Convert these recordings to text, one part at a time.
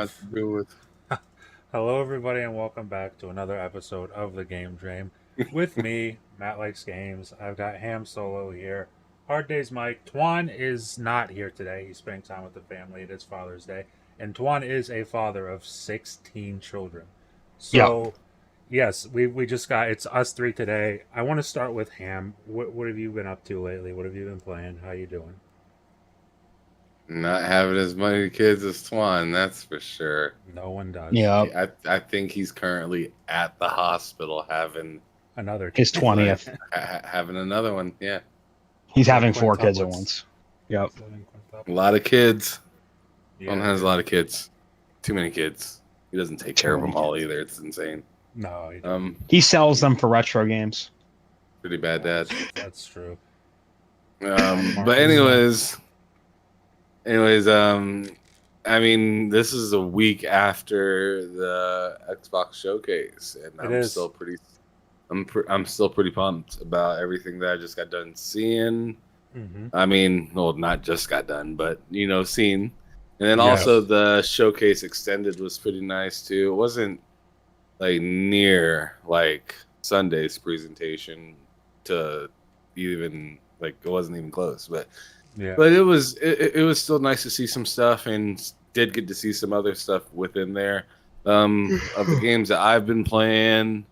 not of to do with. hello everybody and welcome back to another episode of the Game Dream. With me, Matt Likes Games. I've got Ham Solo here. Hard Days Mike. Twan is not here today. He's spending time with the family. It is Father's Day. And Twan is a father of 16 children. Yeah. So yes, we just got it's us three today. I want to start with Ham. What have you been up to lately? What have you been playing? How you doing? Not having as many kids as Twan, that's for sure. No one does. Yeah. I think he's currently at the hospital having Another His kid. 20th. having another one. Yeah, He's having Little 4 kids at quintuplets. once. Yep. a lot of kids. Yeah, Twan has a lot of kids. Too many kids. He doesn't take care of them all either. It's insane. No, He sells them for retro games. Pretty bad dad. that's true. But anyways, I mean, this is a week after the Xbox showcase, and It is. I'm still pretty pumped about everything that I just got done seeing. Mm-hmm. I mean, well, not just got done, but seen. And then Yes. also the showcase extended was pretty nice too. It wasn't like near like Sunday's presentation to even like it wasn't even close, but Yeah. it was still nice to see some stuff, and did get to see some other stuff within there of the games that I've been playing.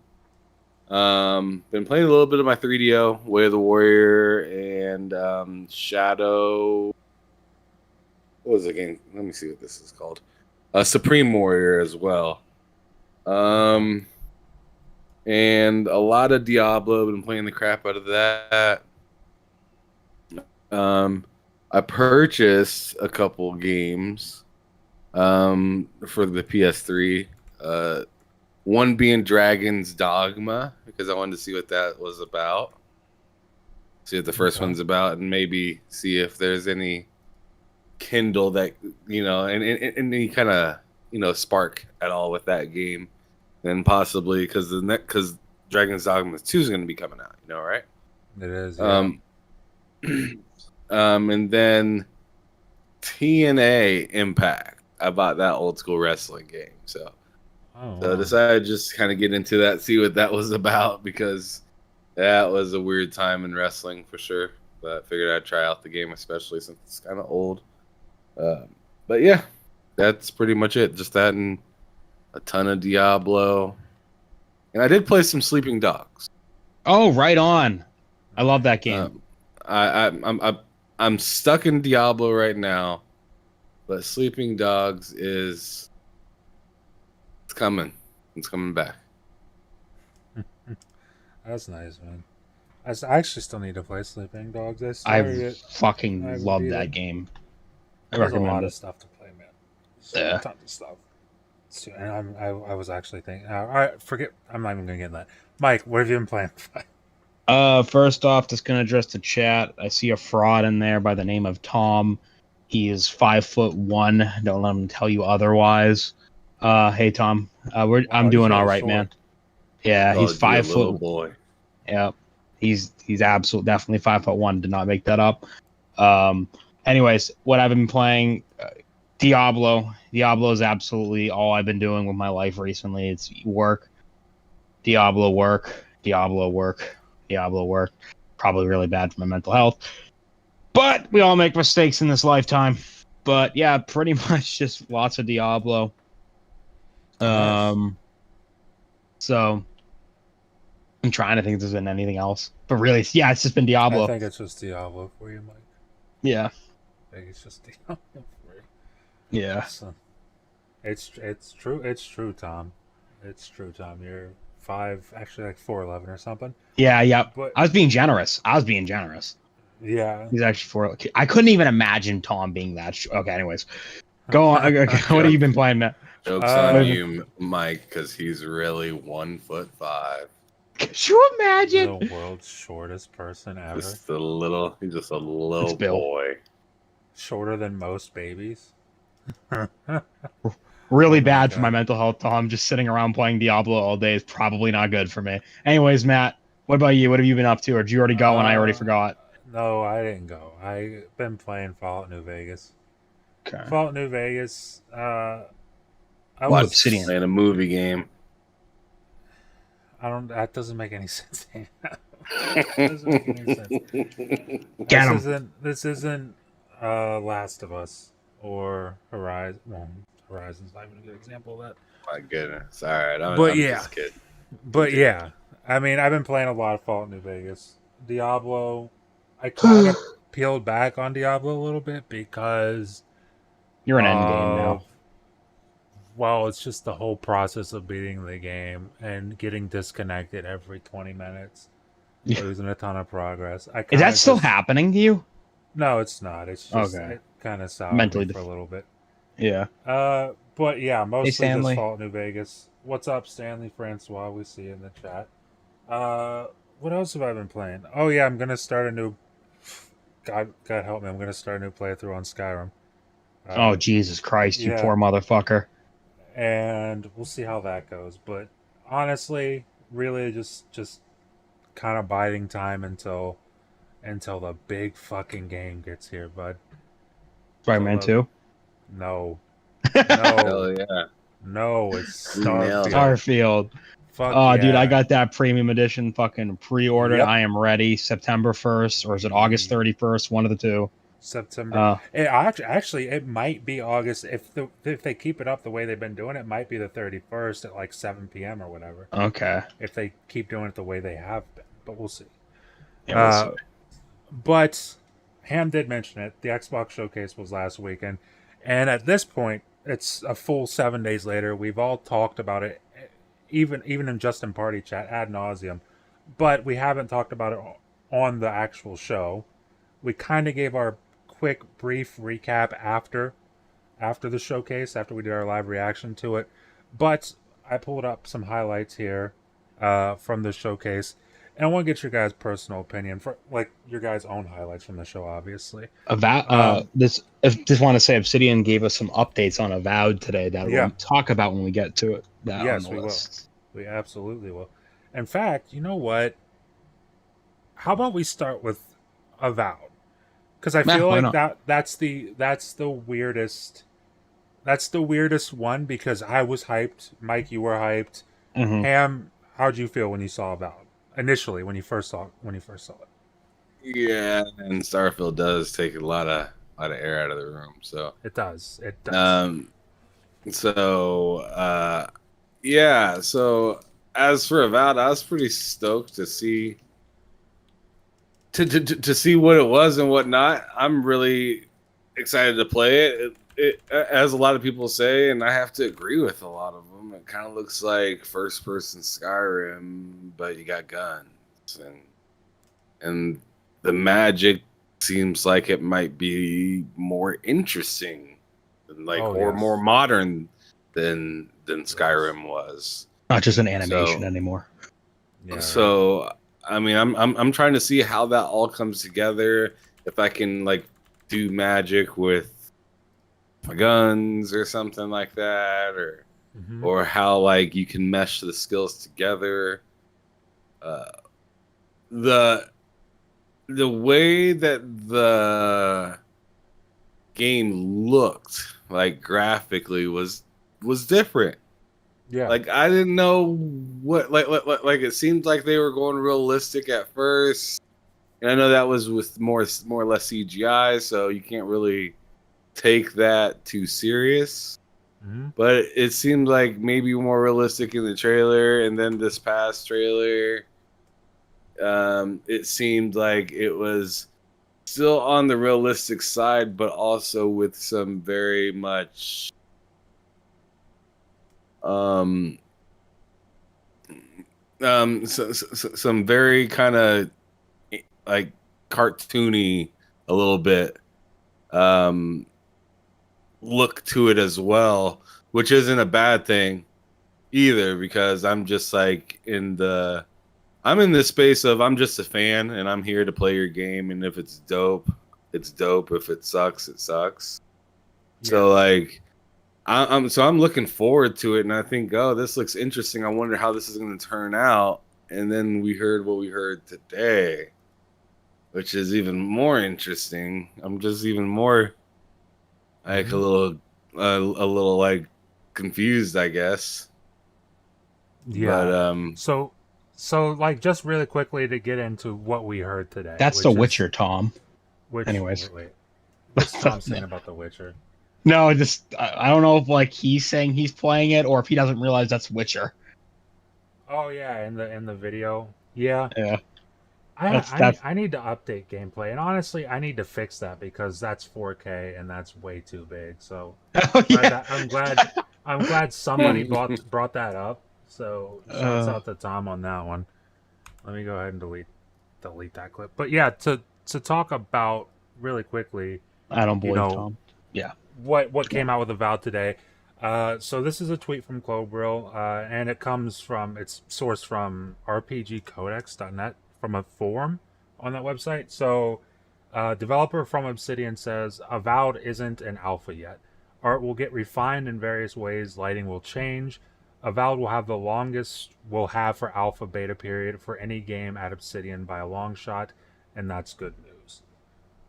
Been playing a little bit of my 3DO, Way of the Warrior, and Shadow. What was the game? Let me see what this is called. Supreme Warrior as well. And a lot of Diablo. Been playing the crap out of that. I purchased a couple games for the PS3. One being Dragon's Dogma, because I wanted to see what that was about. See what the first one's about, and maybe see if there's any Kindle that and any kind of spark at all with that game. And possibly because Dragon's Dogma 2 is going to be coming out, right? It is. Yeah. And then TNA Impact. I bought that old school wrestling game, so I decided to just kind of get into that, see what that was about, because that was a weird time in wrestling for sure. But I figured I'd try out the game, especially since it's kind of old. But yeah, that's pretty much it. Just that and a ton of Diablo. And I did play some Sleeping Dogs. Oh, right on. I love that game. I'm stuck in Diablo right now, but Sleeping Dogs it's coming. It's coming back. That's nice, man. I actually still need to play Sleeping Dogs. I I fucking love that game. I There's a recommend lot it. of stuff to play, man. Yeah. Tons of stuff. And I was actually thinking. All right, forget. I'm not even gonna get in that. Mike, what have you been playing? First off, just gonna address the chat. I see a fraud in there by the name of Tom. He is 5'1". Don't let him tell you otherwise. Hey Tom. I'm doing he's all really right, short. man. Yeah, he's Oh, 5 dear little foot. boy. Yeah, he's absolutely definitely 5'1". Did not make that up. Anyways, what I've been playing, Diablo. Diablo is absolutely all I've been doing with my life recently. It's work, Diablo work, Diablo work, Diablo work. Probably really bad for my mental health, but we all make mistakes in this lifetime. But yeah, pretty much just lots of Diablo. Nice. So I'm trying to think if there's been anything else, but really, yeah, it's just been Diablo. I think it's just Diablo for you, Mike. Yeah, I think it's just Diablo for you. yeah. So, it's true. It's true, Tom. It's true, Tom. You're 5, actually like 4'11" or something. Yeah. But I was being generous. yeah, He's actually 4. I couldn't even imagine Tom being that. Okay, anyways, go on. Okay, what have you been playing, Matt? Joke's on you, Mike, because he's really 1'5". Could you imagine? the world's shortest person ever. He's just a little It's Bill. boy. Shorter than most babies. Really Oh my bad for God. my mental health, Tom. Just sitting around playing Diablo all day is probably not good for me. Anyways, Matt, what about you? What have you been up to? Or did you already go and I already forgot? No, I didn't go. I've been playing Fallout New Vegas. Okay. Fallout New Vegas, I What, was Obsidian? playing a movie game. I don't. That doesn't make any sense. Doesn't make any sense. Get This 'em. isn't. This isn't Last of Us or Horizon. Well, Horizon's not even a good example of that. My goodness. All right, But I'm yeah, just kidding. but yeah. I mean, I've been playing a lot of Fallout New Vegas. Diablo. I kind of peeled back on Diablo a little bit because You're an end game of now. well, it's just the whole process of beating the game and getting disconnected every 20 minutes, Yeah. losing a ton of progress. I Is kind that of still just happening to you? no, it's not. It's just Okay. it kind of soured me Mentally. for a little bit. Yeah. But yeah, Hey, mostly just Stanley. Fallout New Vegas. What's up, Stanley Francois? We see you in the chat. What else have I been playing? Oh yeah, I'm gonna start a new. God help me! I'm gonna start a new playthrough on Skyrim. Oh, Uh, Jesus Christ, you yeah, poor motherfucker. and we'll see how that goes. But honestly, really, just kind of biding time until the big fucking game gets here, bud. Till Spider-Man the 2. no, Hell no, yeah. no, it's You nailed it. Starfield. Starfield. Fuck Oh, dude, I yeah. got that premium edition fucking pre-ordered. Yep. I am ready. September 1st, or is it August 31st? One of the two. September. Actually, it might be August if they keep it up the way they've been doing it. It might be the 31st at like 7 p.m. or whatever. Okay. If they keep doing it the way they have been, but we'll see. Yeah, we'll see. But Ham did mention it. The Xbox showcase was last weekend, and at this point, it's a full 7 days later. We've all talked about it, even in Justin Party chat ad nauseum, but we haven't talked about it on the actual show. We kind of gave our quick, brief recap after the showcase, after we did our live reaction to it. But I pulled up some highlights here from the showcase, and I want to get your guys' personal opinion for like your guys' own highlights from the show, obviously. Just want to say Obsidian gave us some updates on Avowed today that Yeah. we'll talk about when we get to it. That Yes, on the we list. will. We absolutely will. In fact, you know what? How about we start with Avowed? Because I feel why like not? that's the weirdest. That's the weirdest one because I was hyped. Mike, you were hyped. Mhm. Ham, how'd you feel when you saw Avowed initially when you first saw it? Yeah, and Starfield does take a lot of air out of the room. So It does. It does. so yeah. So as for Avowed, I was pretty stoked to see to see what it was and whatnot. I'm really excited to play it. As a lot of people say, and I have to agree with a lot of them. It kind of looks like first-person Skyrim, but you got guns and the magic seems like it might be more interesting, or Yes. more modern than Skyrim was. Not just an animation So- anymore. Yeah. Right. So I mean, I'm trying to see how that all comes together. If I can like do magic with my guns or something like that, Mhm. or how like you can mesh the skills together. The way that the game looked like graphically was different. Yeah. Like I didn't know what like it seemed like they were going realistic at first, and I know that was with more or less CGI, so you can't really take that too serious. Mhm. But it seemed like maybe more realistic in the trailer, and then this past trailer, it seemed like it was still on the realistic side, but also with some very much some very kind of like cartoony a little bit look to it as well, which isn't a bad thing either, because I'm just like I'm in this space of I'm just a fan and I'm here to play your game, and if it's dope, it's dope. If it sucks, it sucks. So like I'm looking forward to it, and I think, oh, this looks interesting. I wonder how this is going to turn out. And then we heard what we heard today, which is even more interesting. I'm just even more like a little like confused, I guess. But Yeah. So, like, just really quickly to get into what we heard today, That's The which is Witcher, Tom. which. Anyways, Wait. What's Tom saying about The Witcher? no, just I don't know if like he's saying he's playing it or if he doesn't realize that's Witcher. Oh yeah, in the video. Yeah. Yeah, I need that's I need to update gameplay, and honestly, I need to fix that because that's 4K and that's way too big. So oh yeah. I'm glad somebody brought that up. So shouts uh, out to Tom on that one. Let me go ahead and delete that clip. But yeah, to talk about really quickly, I don't you believe know Tom. Yeah. what came out with Avowed today. So this is a tweet from Clobrill, and it's sourced from rpgcodex.net from a forum on that website. So, developer from Obsidian says Avowed isn't an alpha yet. Art will get refined in various ways. Lighting will change. Avowed will have the longest we'll have for alpha beta period for any game at Obsidian by a long shot, and that's good news.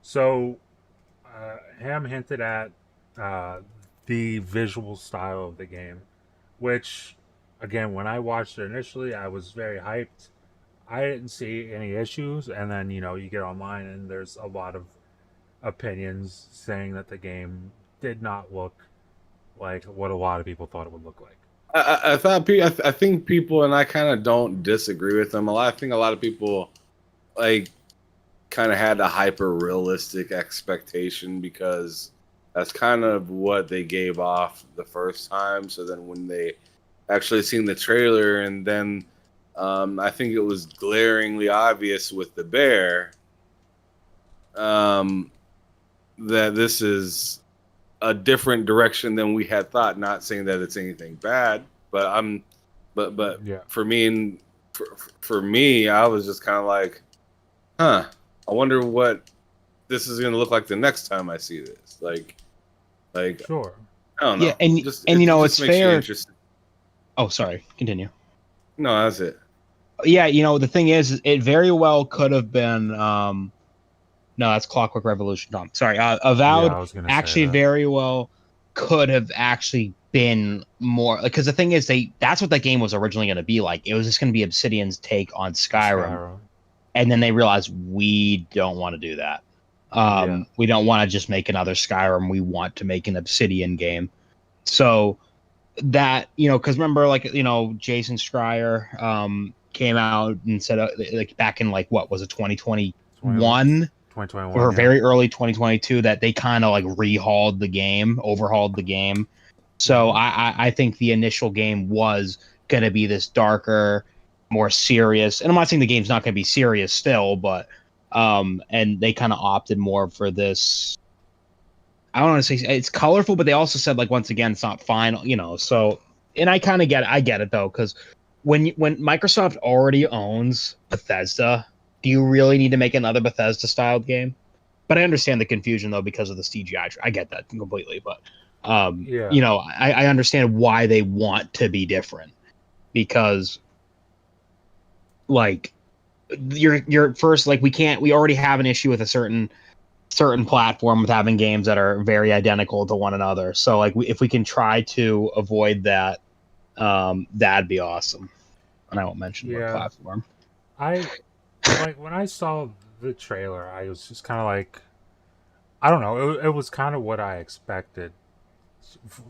So Ham hinted at uh, the visual style of the game, which, again, when I watched it initially, I was very hyped. I didn't see any issues, and then you get online and there's a lot of opinions saying that the game did not look like what a lot of people thought it would look like. I think people, and I kind of don't disagree with them a lot. I think a lot of people like kind of had a hyper realistic expectation because that's kind of what they gave off the first time. So then when they actually seen the trailer, and then I think it was glaringly obvious with the bear um, that this is a different direction than we had thought. Not saying that it's anything bad, but but Yeah, for me and for me, I was just kind of like, huh. I wonder what this is going to look like the next time I see this. Like sure. I don't Yeah, know. and Just and you it know just it's makes you fair. interested. Oh, sorry. Continue. No, that's it. Yeah, the thing is, it very well could have been. No, that's Clockwork Revolution, Tom. Sorry. Yeah, Avowed I was gonna say actually that. very well could have actually been more because the thing is that's what that game was originally going to be like. It was just going to be Obsidian's take on Skyrim, Skyrim. and then they realized we don't want to do that. Yeah. We don't want to just make another Skyrim. We want to make an Obsidian game. So that because remember, like Jason Schreier came out and said like back in like what was it 20, 2021 2021. or Yeah. very early 2022 that they kind of like overhauled the game. So Mm-hmm. I think the initial game was going to be this darker, more serious. And I'm not saying the game's not going to be serious still, but and they kind of opted more for this. I don't want to say it's colorful, but they also said like once again it's not final, So and I kind of get it. I get it though because when Microsoft already owns Bethesda, do you really need to make another Bethesda styled game? But I understand the confusion though because of the CGI. I get that completely, but Yeah. I understand why they want to be different because like your first like we already have an issue with a certain platform with having games that are very identical to one another. So like if we can try to avoid that, that'd be awesome. And I won't mention what Yeah. platform. I like when I saw the trailer, I was just kind of like, I don't know. It was kind of what I expected.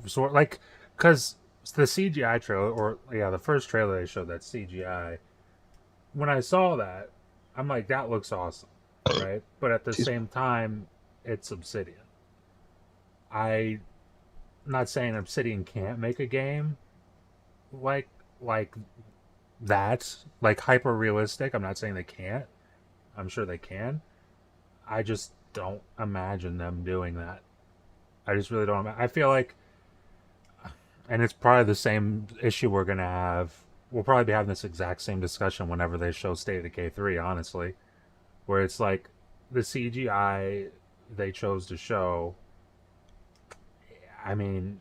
Sort like, because the CGI trailer, or yeah, the first trailer they showed that CGI. When I saw that, I'm like, that looks awesome, right? But at the Excuse me. same time, it's Obsidian. I'm not saying Obsidian can't make a game like like that, like hyper realistic. I'm not saying they can't. I'm sure they can. I just don't imagine them doing that. I just really don't. I feel like, and it's probably the same issue we're gonna have. We'll probably be having this exact same discussion whenever they show State of Decay 3, honestly, where it's like the CGI they chose to show. I mean,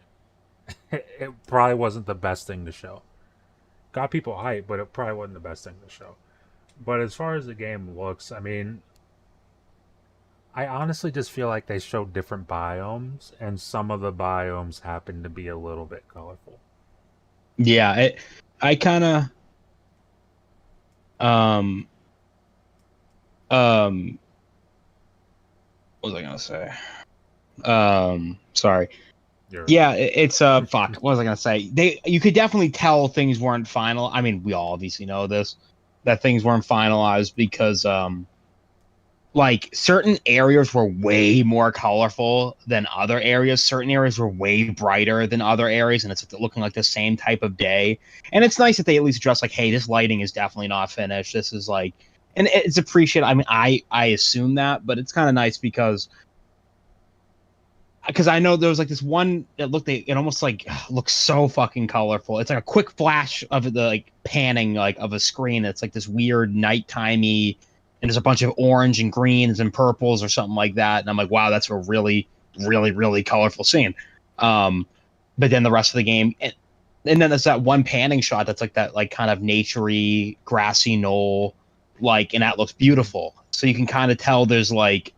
it probably wasn't the best thing to show. Got people hyped, but it probably wasn't the best thing to show. But as far as the game looks, I mean, I honestly just feel like they showed different biomes, and some of the biomes happen to be a little bit colorful. Yeah, I kind of um um what was I gonna say? Sorry. You're Yeah, it's fuck. What was I gonna say? You could definitely tell things weren't final. I mean, we all obviously know this, that things weren't finalized because like certain areas were way more colorful than other areas. Certain areas were way brighter than other areas, and it's looking like the same type of day. And it's nice that they at least address like, hey, this lighting is definitely not finished. This is like, and it's appreciated. I mean, I assume that, but it's kind of nice because I know there was like this one that it almost like looks so fucking colorful. It's like a quick flash of the like panning like of a screen. It's like this weird nighttimey, and there's a bunch of orange and greens and purples or something like that. And I'm like, wow, that's a really, really, really colorful scene. But then the rest of the game, and then there's that one panning shot that's like that like kind of naturey grassy knoll, like, and that looks beautiful. So you can kind of tell there's like,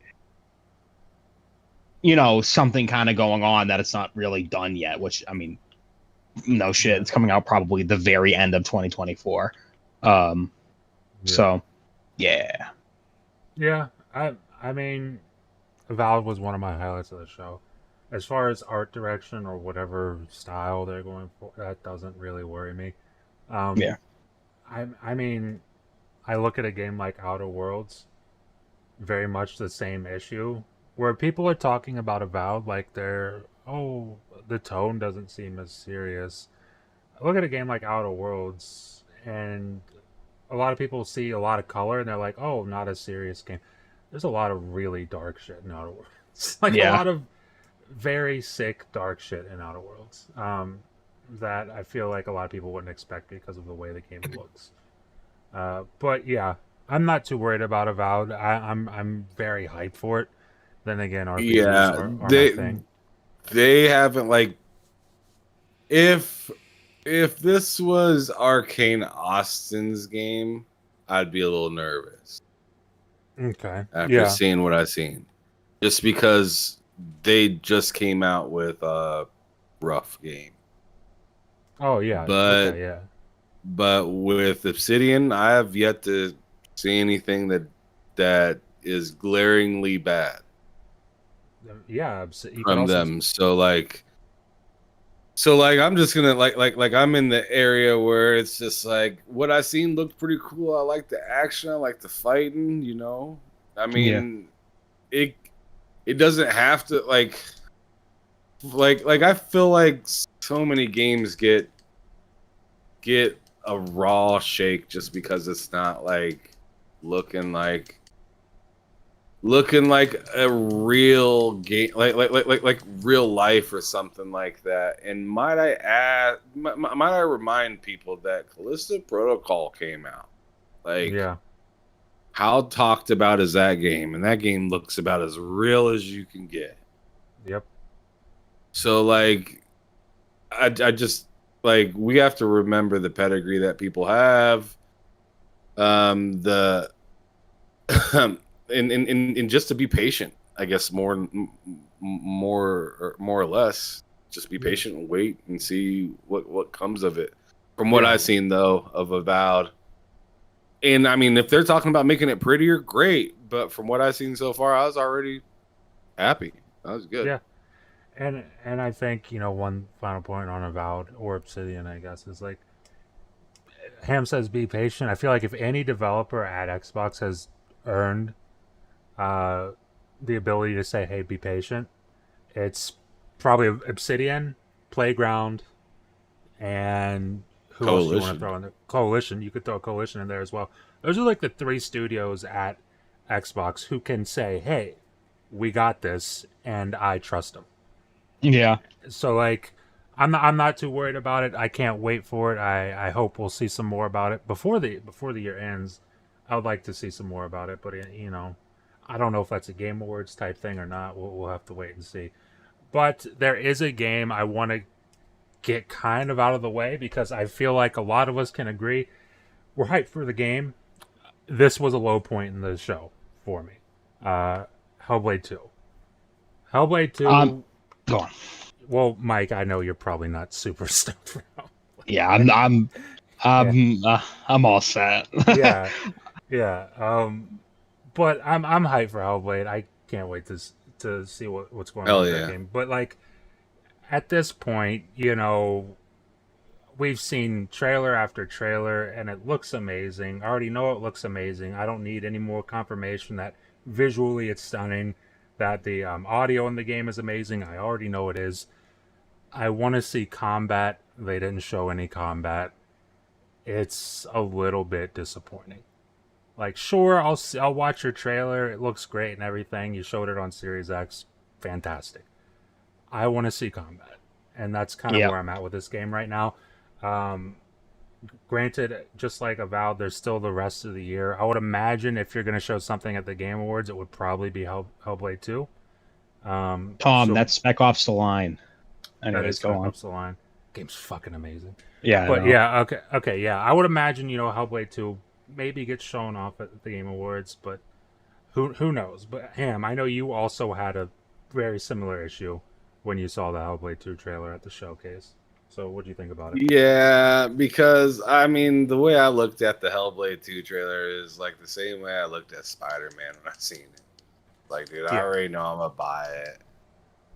something kind of going on that it's not really done yet, which I mean, no shit, it's coming out probably the very end of 2024. So yeah. Yeah, I mean, Valve was one of my highlights of the show. As far as art direction or whatever style they're going for, that doesn't really worry me. Yeah. I mean, I look at a game like Outer Worlds, very much the same issue, where people are talking about Avowed like the tone doesn't seem as serious. I look at a game like Outer Worlds, and a lot of people see a lot of color, and they're like, oh, not a serious game. There's a lot of really dark shit in Outer Worlds. Like a Yeah. lot of very sick, dark shit in Outer Worlds. That I feel like a lot of people wouldn't expect because of the way the game looks. But yeah, I'm not too worried about Avowed. I'm very hyped for it. Then again, RPGs Yeah, are my thing. they haven't like if this was Arcane Austin's game, I'd be a little nervous Okay. after Yeah. seeing what I've seen. Just because they just came out with a rough game. Oh yeah. But Okay. Yeah. with Obsidian, I have yet to see anything that is glaringly bad Yeah. You could from also. them. So I'm just gonna like I'm in the area where it's just like what I seen looked pretty cool. I like the action, I like the fighting, I Yeah. mean it doesn't have to like I feel like so many games get a raw shake just because it's not like looking like a real game, like real life or something like that. And might I add, might I remind people that Callisto Protocol came out. Like, Yeah. how talked about is that game? And that game looks about as real as you can get. Yep. So I just we have to remember the pedigree that people have. The and just to be patient, I guess more or less, just be patient and wait and see what comes of it. From what I've seen though of Avowed, and I mean if they're talking about making it prettier, great. But from what I've seen so far, I was already happy. That was good. Yeah. And I think one final point on Avowed or Obsidian, I guess, is like Ham says, be patient. I feel like if any developer at Xbox has earned uh, the ability to say, "Hey, be patient," it's probably Obsidian, Playground, and who else do you want to Coalition. throw in there? Coalition. You could throw Coalition in there as well. Those are like the three studios at Xbox who can say, "Hey, we got this," and I trust them. Yeah. So like, I'm not too worried about it. I can't wait for it. I hope we'll see some more about it before the year ends. I would like to see some more about it, but I don't know if that's a Game Awards type thing or not. We'll have to wait and see. But there is a game I want to get kind of out of the way because I feel like a lot of us can agree we're hyped for the game. This was a low point in the show for me. Hellblade 2. Hellblade 2. Go on. Well, Mike, I know you're probably not super stoked for Hellblade. Yeah, I'm all set. Yeah, yeah. But I'm hyped for Hellblade. I can't wait to see what's going on Hell with that yeah. game. But like at this point, you know, we've seen trailer after trailer, and it looks amazing. I already know it looks amazing. I don't need any more confirmation that visually it's stunning, that the audio in the game is amazing. I already know it is. I want to see combat. They didn't show any combat. It's a little bit disappointing. Like, sure, I'll watch your trailer. It looks great and everything. You showed it on Series X, fantastic. I want to see combat, and that's kind of Yep. where I'm at with this game right now. Um, Granted, just like Avowed, there's still the rest of the year. I would imagine if you're going to show something at the Game Awards, it would probably be Hellblade 2. Tom, So that's Spec Ops the line. that Anyways, is go on. up the line. Game's fucking amazing. Yeah, But yeah, okay, yeah. I would imagine, you know, Hellblade 2 maybe gets shown off at the Game Awards, but who knows? But Ham, I know you also had a very similar issue when you saw the Hellblade 2 trailer at the showcase. So what do you think about it? Yeah, because I mean, the way I looked at the Hellblade 2 trailer is like the same way I looked at Spider-Man when I seen it. Like, dude, I Yeah. already know I'm gonna buy it.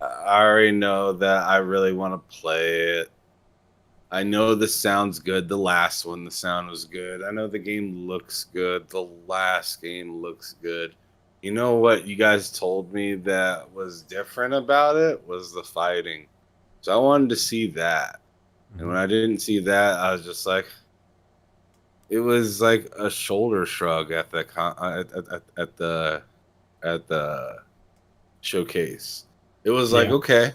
I already know that I really want to play it. I know the sound's good. The last one, the sound was good. I know the game looks good. The last game looks good. You know what you guys told me that was different about it was the fighting. So I wanted to see that. And when I didn't see that, I was just like, it was like a shoulder shrug at the at the showcase. It was like, Yeah. okay,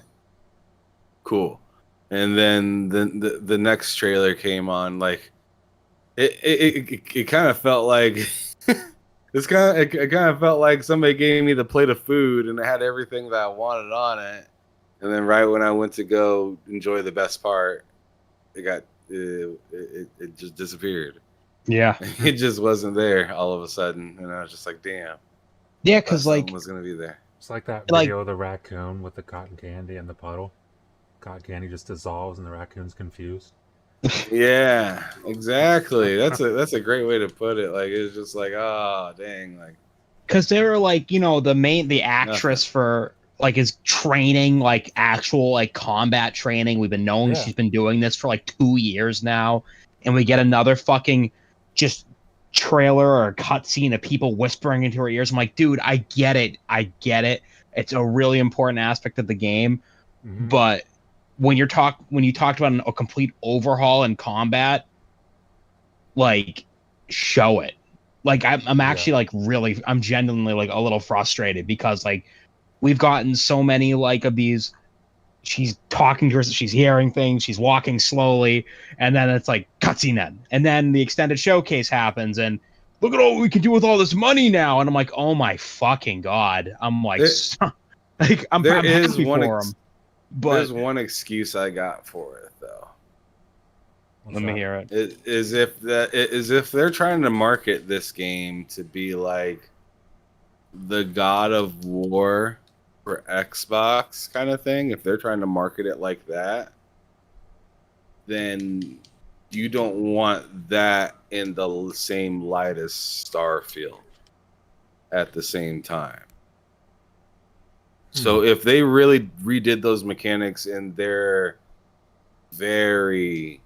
cool. And then the next trailer came on, like it kind of felt like it kind of felt like somebody gave me the plate of food and it had everything that I wanted on it. And then right when I went to go enjoy the best part, it just disappeared. Yeah. It just wasn't there all of a sudden, and I was just like, damn. Yeah, Thought because something like was gonna be there. It's like that Like- video of the raccoon with the cotton candy in the puddle. Cotton candy just dissolves and the raccoon's confused. Yeah, exactly. That's a great way to put it. Like it's just like, oh dang, like because they were like, you know, the actress for like is training, like actual like combat training. We've been knowing Yeah. she's been doing this for like 2 years now, and we get another fucking just trailer or cutscene of people whispering into her ears. I'm like, dude, I get it. It's a really important aspect of the game, Mhm. but when you talked about a complete overhaul in combat, like show it. Like I'm actually like really, I'm genuinely like a little frustrated because like we've gotten so many like of these. She's talking to her, she's hearing things, she's walking slowly, and then it's like cutscene and then the extended showcase happens and look at all we can do with all this money now, and I'm like, oh my fucking god, I'm like, like I'm there is happy one for him, but there's one excuse I got for it though. What's let me that? hear it. It is if they're trying to market this game to be like the God of War for Xbox kind of thing. If they're trying to market it like that, then you don't want that in the same light as Starfield at the same time. So if they really redid those mechanics and they're very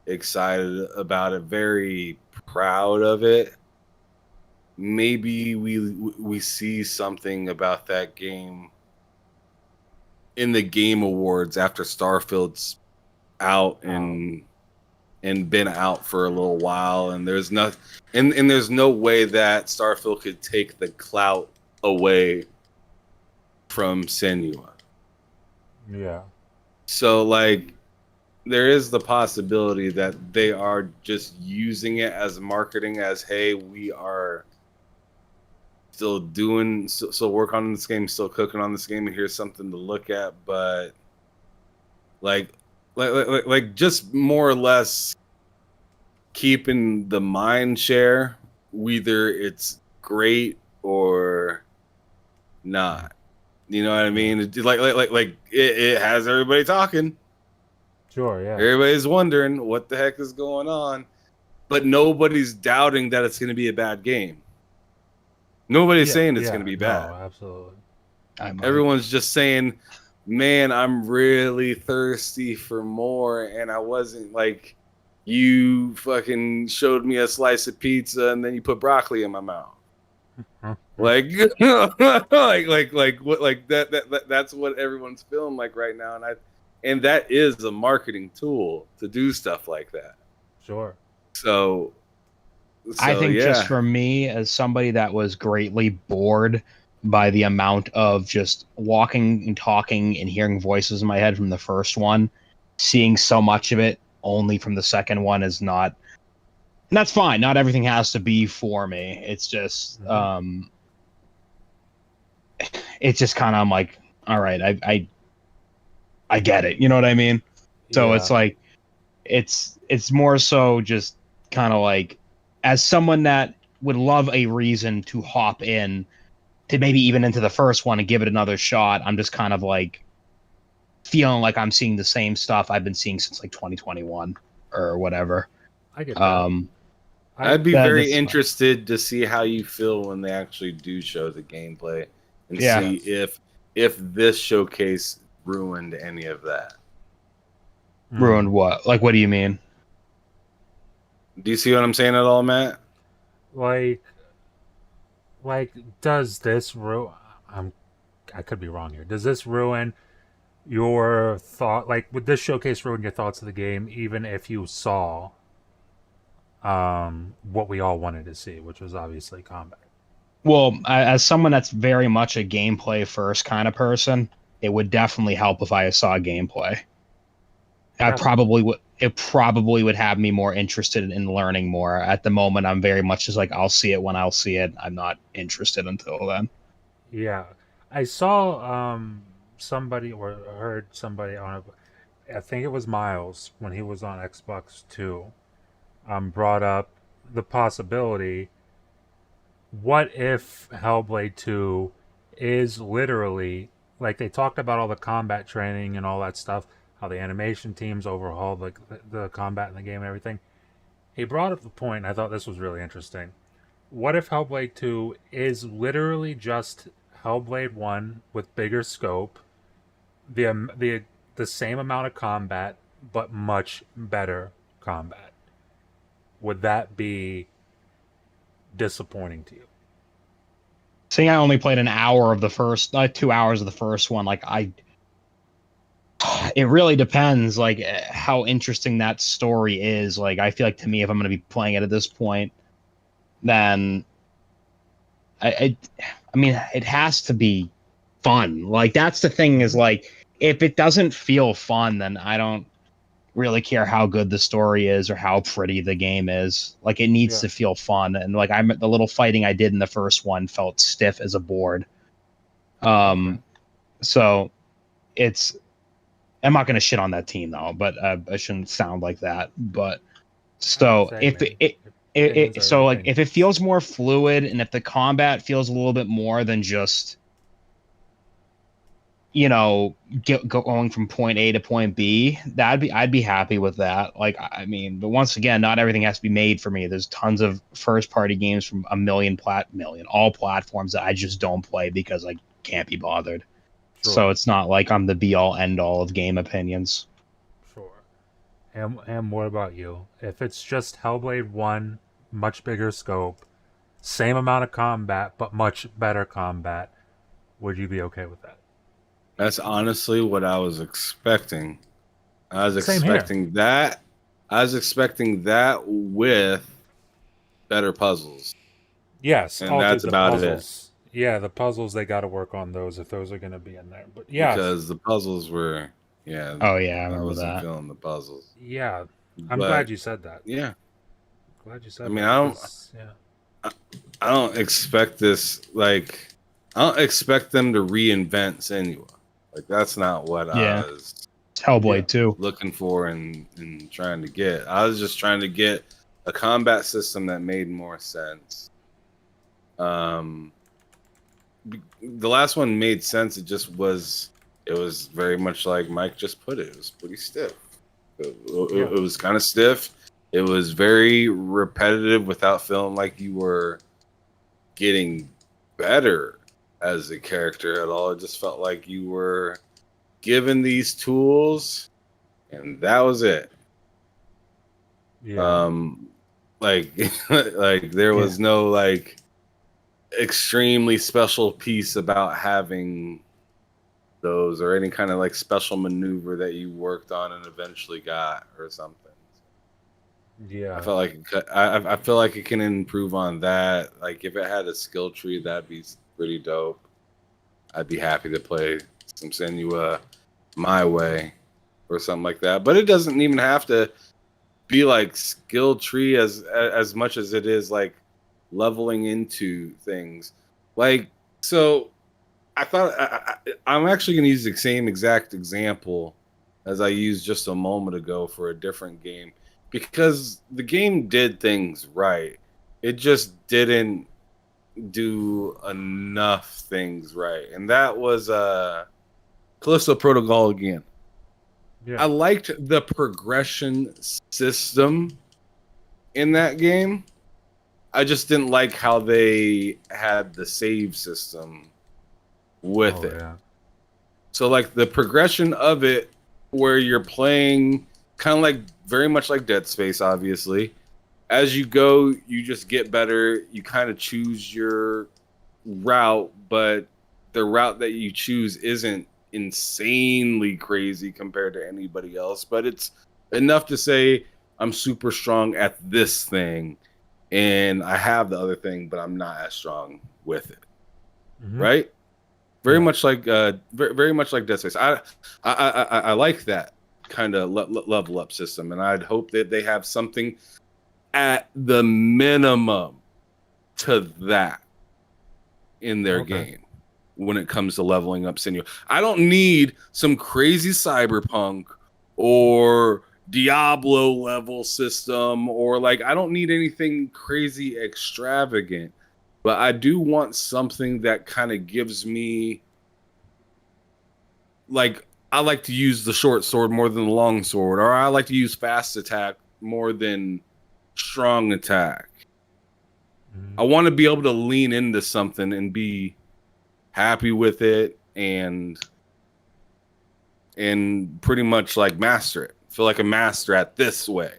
excited about it, very proud of it, maybe we see something about that game in the Game Awards after Starfield's out and been out for a little while, and there's no and there's no way that Starfield could take the clout away from Senua. Yeah. So like there is the possibility that they are just using it as marketing as, hey, we are still doing, still work on this game, still cooking on this game, and here's something to look at, but like just more or less keeping the mind share, whether it's great or not. You know what I mean? It has everybody talking. Sure, yeah. Everybody's wondering what the heck is going on, but nobody's doubting that it's going to be a bad game. Nobody's saying it's going to be bad. No, absolutely. Everyone's just saying, man, I'm really thirsty for more. And I wasn't like, you fucking showed me a slice of pizza and then you put broccoli in my mouth. Like, that's what everyone's feeling like right now. And that is a marketing tool to do stuff like that. Sure. So I think just for me, as somebody that was greatly bored by the amount of just walking and talking and hearing voices in my head from the first one, seeing so much of it only from the second one is not, and that's fine. Not everything has to be for me. It's just, it's just kind of, I'm like, all right, I get it. You know what I mean? So it's like, it's more so just kind of like, as someone that would love a reason to hop in to maybe even into the first one and give it another shot, I'm just kind of like feeling like I'm seeing the same stuff I've been seeing since like 2021 or whatever. I get that. I'd be very interested to see how you feel when they actually do show the gameplay and see if this showcase ruined any of that. Ruined what? Like, what do you mean? Do you see what I'm saying at all, Matt? Like, does this ruin? I could be wrong here. Does this ruin your thought? Like, would this showcase ruin your thoughts of the game, even if you saw, what we all wanted to see, which was obviously combat? Well, as someone that's very much a gameplay first kind of person, it would definitely help if I saw gameplay. It probably would have me more interested in learning more. At the moment, I'm very much just like, I'll see it when I'll see it. I'm not interested until then. Yeah. I saw somebody or heard somebody on I think it was Miles when he was on Xbox 2 brought up the possibility, what if Hellblade 2 is literally, like, they talked about all the combat training and all that stuff, how the animation teams overhauled the combat in the game and everything. He brought up the point, and I thought this was really interesting. What if Hellblade 2 is literally just Hellblade 1 with bigger scope, the same amount of combat, but much better combat? Would that be disappointing to you? Seeing I only played an hour of the first, 2 hours of the first one, like it really depends, like how interesting that story is. Like, I feel like to me, if I'm going to be playing it at this point, then I mean, it has to be fun. Like, that's the thing is, like, if it doesn't feel fun, then I don't really care how good the story is or how pretty the game is. Like, it needs to feel fun. And like, the little fighting I did in the first one felt stiff as a board. So it's, I'm not going to shit on that team though, but I shouldn't sound like that. But so if if it feels more fluid and if the combat feels a little bit more than just, you know, going from point A to point B, I'd be happy with that. Like, I mean, but once again, not everything has to be made for me. There's tons of first party games from all platforms that I just don't play because I can't be bothered. Sure. So it's not like I'm the be all end all of game opinions. Sure. And what about you? If it's just Hellblade 1, much bigger scope, same amount of combat, but much better combat, would you be okay with that? That's honestly what I was expecting. I was expecting that. I was expecting that with better puzzles. Yes, and that's about it. Yeah, the puzzles, they got to work on those if those are going to be in there. But yeah, because the puzzles were, Oh yeah, I wasn't feeling the puzzles. Yeah, I'm glad you said that. Yeah, glad you said. I mean, I don't expect this. Like, I don't expect them to reinvent Senua. Like, that's not what I was. Hellblade 2 looking for and trying to get. I was just trying to get a combat system that made more sense. the last one made sense. It was very much like Mike just put it. It was pretty stiff. It was kind of stiff. It was very repetitive without feeling like you were getting better as a character at all. It just felt like you were given these tools and that was it. Yeah. Like like there was no like extremely special piece about having those or any kind of like special maneuver that you worked on and eventually got or something. Yeah. I felt like I feel like it can improve on that. Like if it had a skill tree, that'd be pretty dope. I'd be happy to play some Senua my way or something like that. But it doesn't even have to be like skill tree as much as it is like leveling into things. Like so, I thought I'm actually going to use the same exact example as I used just a moment ago for a different game because the game did things right. It just didn't do enough things right, and that was Callisto Protocol again. I Yeah. liked the progression system in that game. I just didn't like how they had the save system with it. Yeah. So like the progression of it where you're playing kind of like very much like Dead Space obviously. As you go, you just get better. You kind of choose your route, but the route that you choose isn't insanely crazy compared to anybody else, but it's enough to say I'm super strong at this thing and I have the other thing, but I'm not as strong with it. Mm-hmm. Right? Very Yeah. much like very much like Dead Space. I like that kind of level up system, and I'd hope that they have something at the minimum to that in their game when it comes to leveling up Sinew. I don't need some crazy cyberpunk or Diablo level system or like I don't need anything crazy extravagant, but I do want something that kind of gives me like I like to use the short sword more than the long sword, or I like to use fast attack more than strong attack. Mm-hmm. I want to be able to lean into something and be happy with it and pretty much like master it. Feel like a master at this way.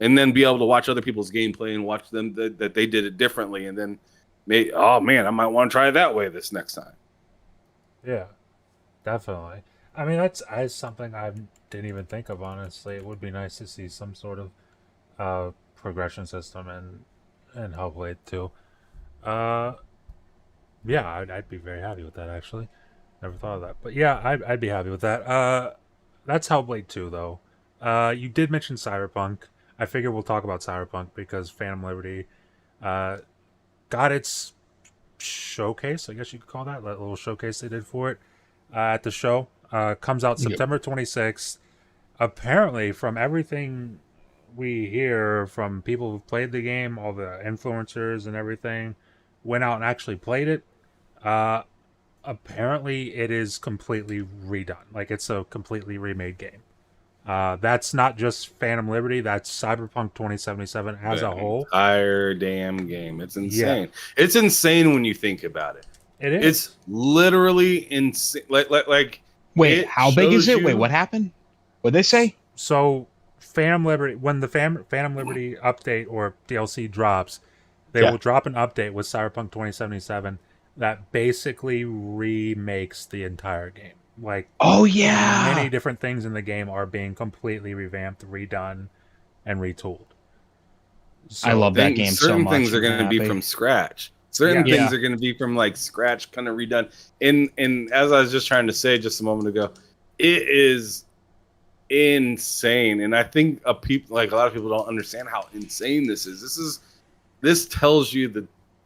And then be able to watch other people's gameplay and watch them that they did it differently and then oh man, I might want to try it that way this next time. Yeah. Definitely. I mean, that's something I didn't even think of. Honestly, it would be nice to see some sort of progression system and Hellblade too. Uh, yeah, I'd be very happy with that. Actually, never thought of that, but yeah, I'd be happy with that. That's Hellblade 2 though. You did mention Cyberpunk. I figure we'll talk about Cyberpunk because Phantom Liberty uh got its showcase. I guess you could call that little showcase they did for it at the show. Comes out Yep. September 26th. Apparently, from everything we hear from people who've played the game, all the influencers and everything, went out and actually played it. Uh, Apparently, it is completely redone. Like it's a completely remade game. That's not just Phantom Liberty. That's Cyberpunk 2077 as The a whole. entire damn game. It's Yeah, insane. It's insane when you think about it. it is. It's literally insane. Like Wait, it how big is shows it? Wait, you- what happened? What'd they say? So, Phantom Liberty, when the Phantom Liberty update or DLC drops, they Yeah. will drop an update with Cyberpunk 2077 that basically remakes the entire game. Like, Oh yeah. many different things in the game are being completely revamped, redone, and retooled. So, I love that game so certain much. things are going to be Happy. from scratch. Certain Yeah. things are going to be from like scratch, kind of redone. And as I was just trying to say just a moment ago, it is insane. And I think a lot of people don't understand how insane this is. This tells you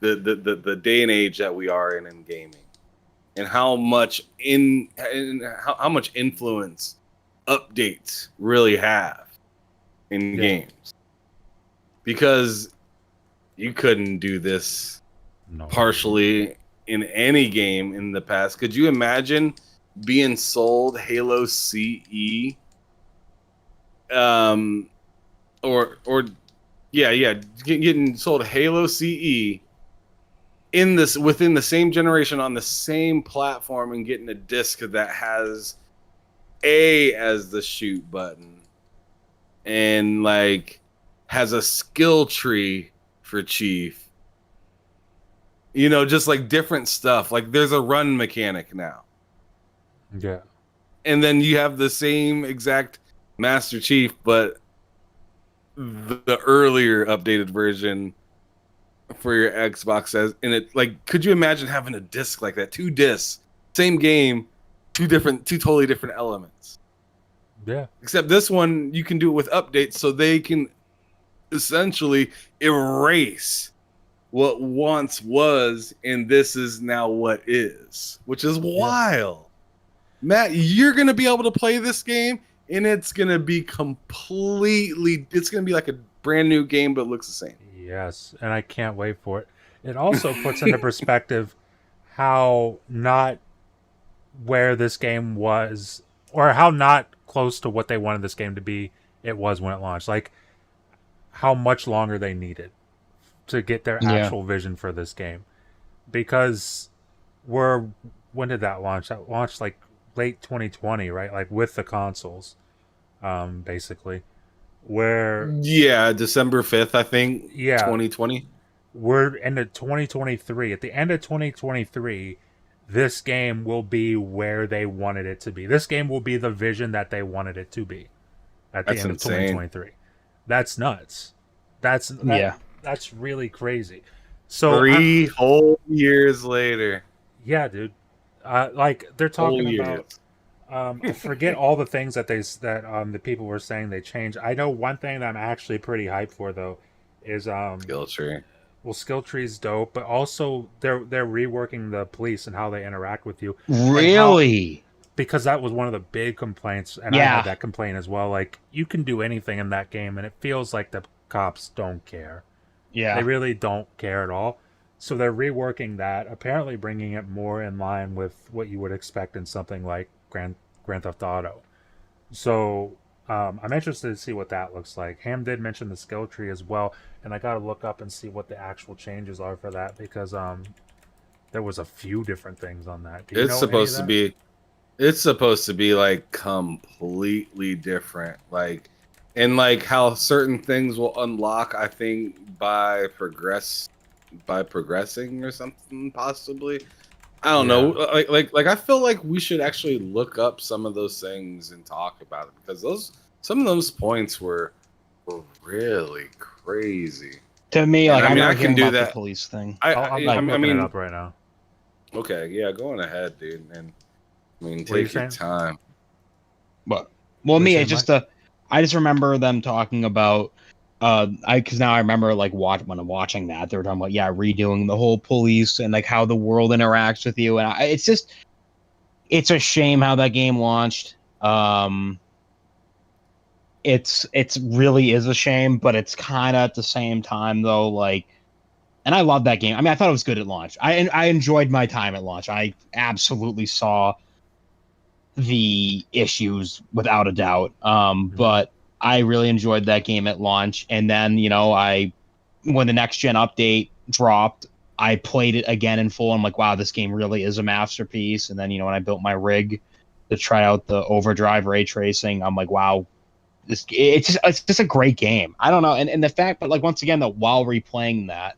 the day and age that we are in gaming, and how much how much influence updates really have in games. Because you couldn't do this no. partially in any game in the past. Could you imagine being sold Halo CE? Getting sold Halo CE within the same generation on the same platform and getting a disc that has A as the shoot button and like has a skill tree for Chief. You know, just like different stuff. Like there's a run mechanic now. Yeah. And then you have the same exact Master Chief, but the earlier updated version for your Xbox says, and it like, could you imagine having a disc like that? 2 discs, same game, two totally different elements. Yeah. Except this one, you can do it with updates, so they can essentially erase what once was, and this is now what is, which is wild. Matt, you're gonna be able to play this game, and it's gonna be it's gonna be like a brand new game, but it looks the same. Yes, and I can't wait for it. It also puts into perspective how not where this game was, or how not close to what they wanted this game to be it was when it launched. Like how much longer they needed to get their actual vision for this game. Because when did that launch? That launched like late 2020, right? Like with the consoles, basically. December 5th, I think. 2020. We're into 2023. At the end of 2023, this game will be where they wanted it to be. This game will be the vision that they wanted it to be at the end of 2023. That's nuts. That's really crazy. So 3 whole years later. Yeah, dude. Like they're talking about forget all the things that the people were saying they changed. I know one thing that I'm actually pretty hyped for though is skill tree. Well, skill tree's dope, but also they're reworking the police and how they interact with you. Really? Because that was one of the big complaints, and I had that complaint as well. Like you can do anything in that game, and it feels like the cops don't care. Yeah, they really don't care at all. So they're reworking that, apparently bringing it more in line with what you would expect in something like Grand Theft Auto. So I'm interested to see what that looks like. Ham did mention the skill tree as well, and I got to look up and see what the actual changes are for that because there was a few different things on that. It's supposed to be like completely different, like, and like how certain things will unlock, I think by progressing or something, possibly. I don't know. Like I feel like we should actually look up some of those things and talk about it because some of those points were really crazy. To me, like I can do that. The police thing. I'm looking it up right now. Okay, yeah, going ahead, dude, and take your time. But I just remember them talking about because now I remember like when I'm watching that they were talking about redoing the whole police and like how the world interacts with you, and it's a shame how that game launched. It's really is a shame, but it's kind of at the same time though, like, and I love that game. I mean, I thought it was good at launch. I enjoyed my time at launch. I absolutely saw the issues without a doubt. But I really enjoyed that game at launch. And then, when the next gen update dropped, I played it again in full. I'm like, wow, this game really is a masterpiece. And then, when I built my rig to try out the overdrive ray tracing, I'm like, wow, it's just a great game. I don't know. And the fact that, like, once again, that while replaying that,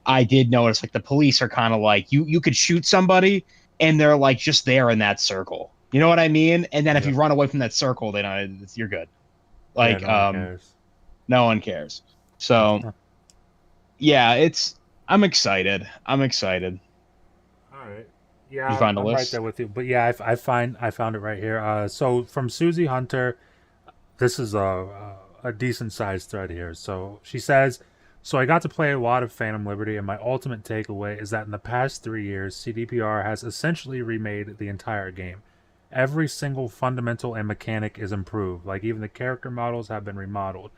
I did notice like the police are kind of like you could shoot somebody and they're like just there in that circle. You know what I mean? And then if you run away from that circle, they don't. You're good. Like no one cares. So I'm excited. All right. Yeah, you find a list? Right there with you. But yeah, I found it right here. So from Susie Hunter, this is a decent sized thread here. So she says, so I got to play a lot of Phantom Liberty, and my ultimate takeaway is that in the past 3 years, CDPR has essentially remade the entire game. Every single fundamental and mechanic is improved, like even the character models have been remodeled.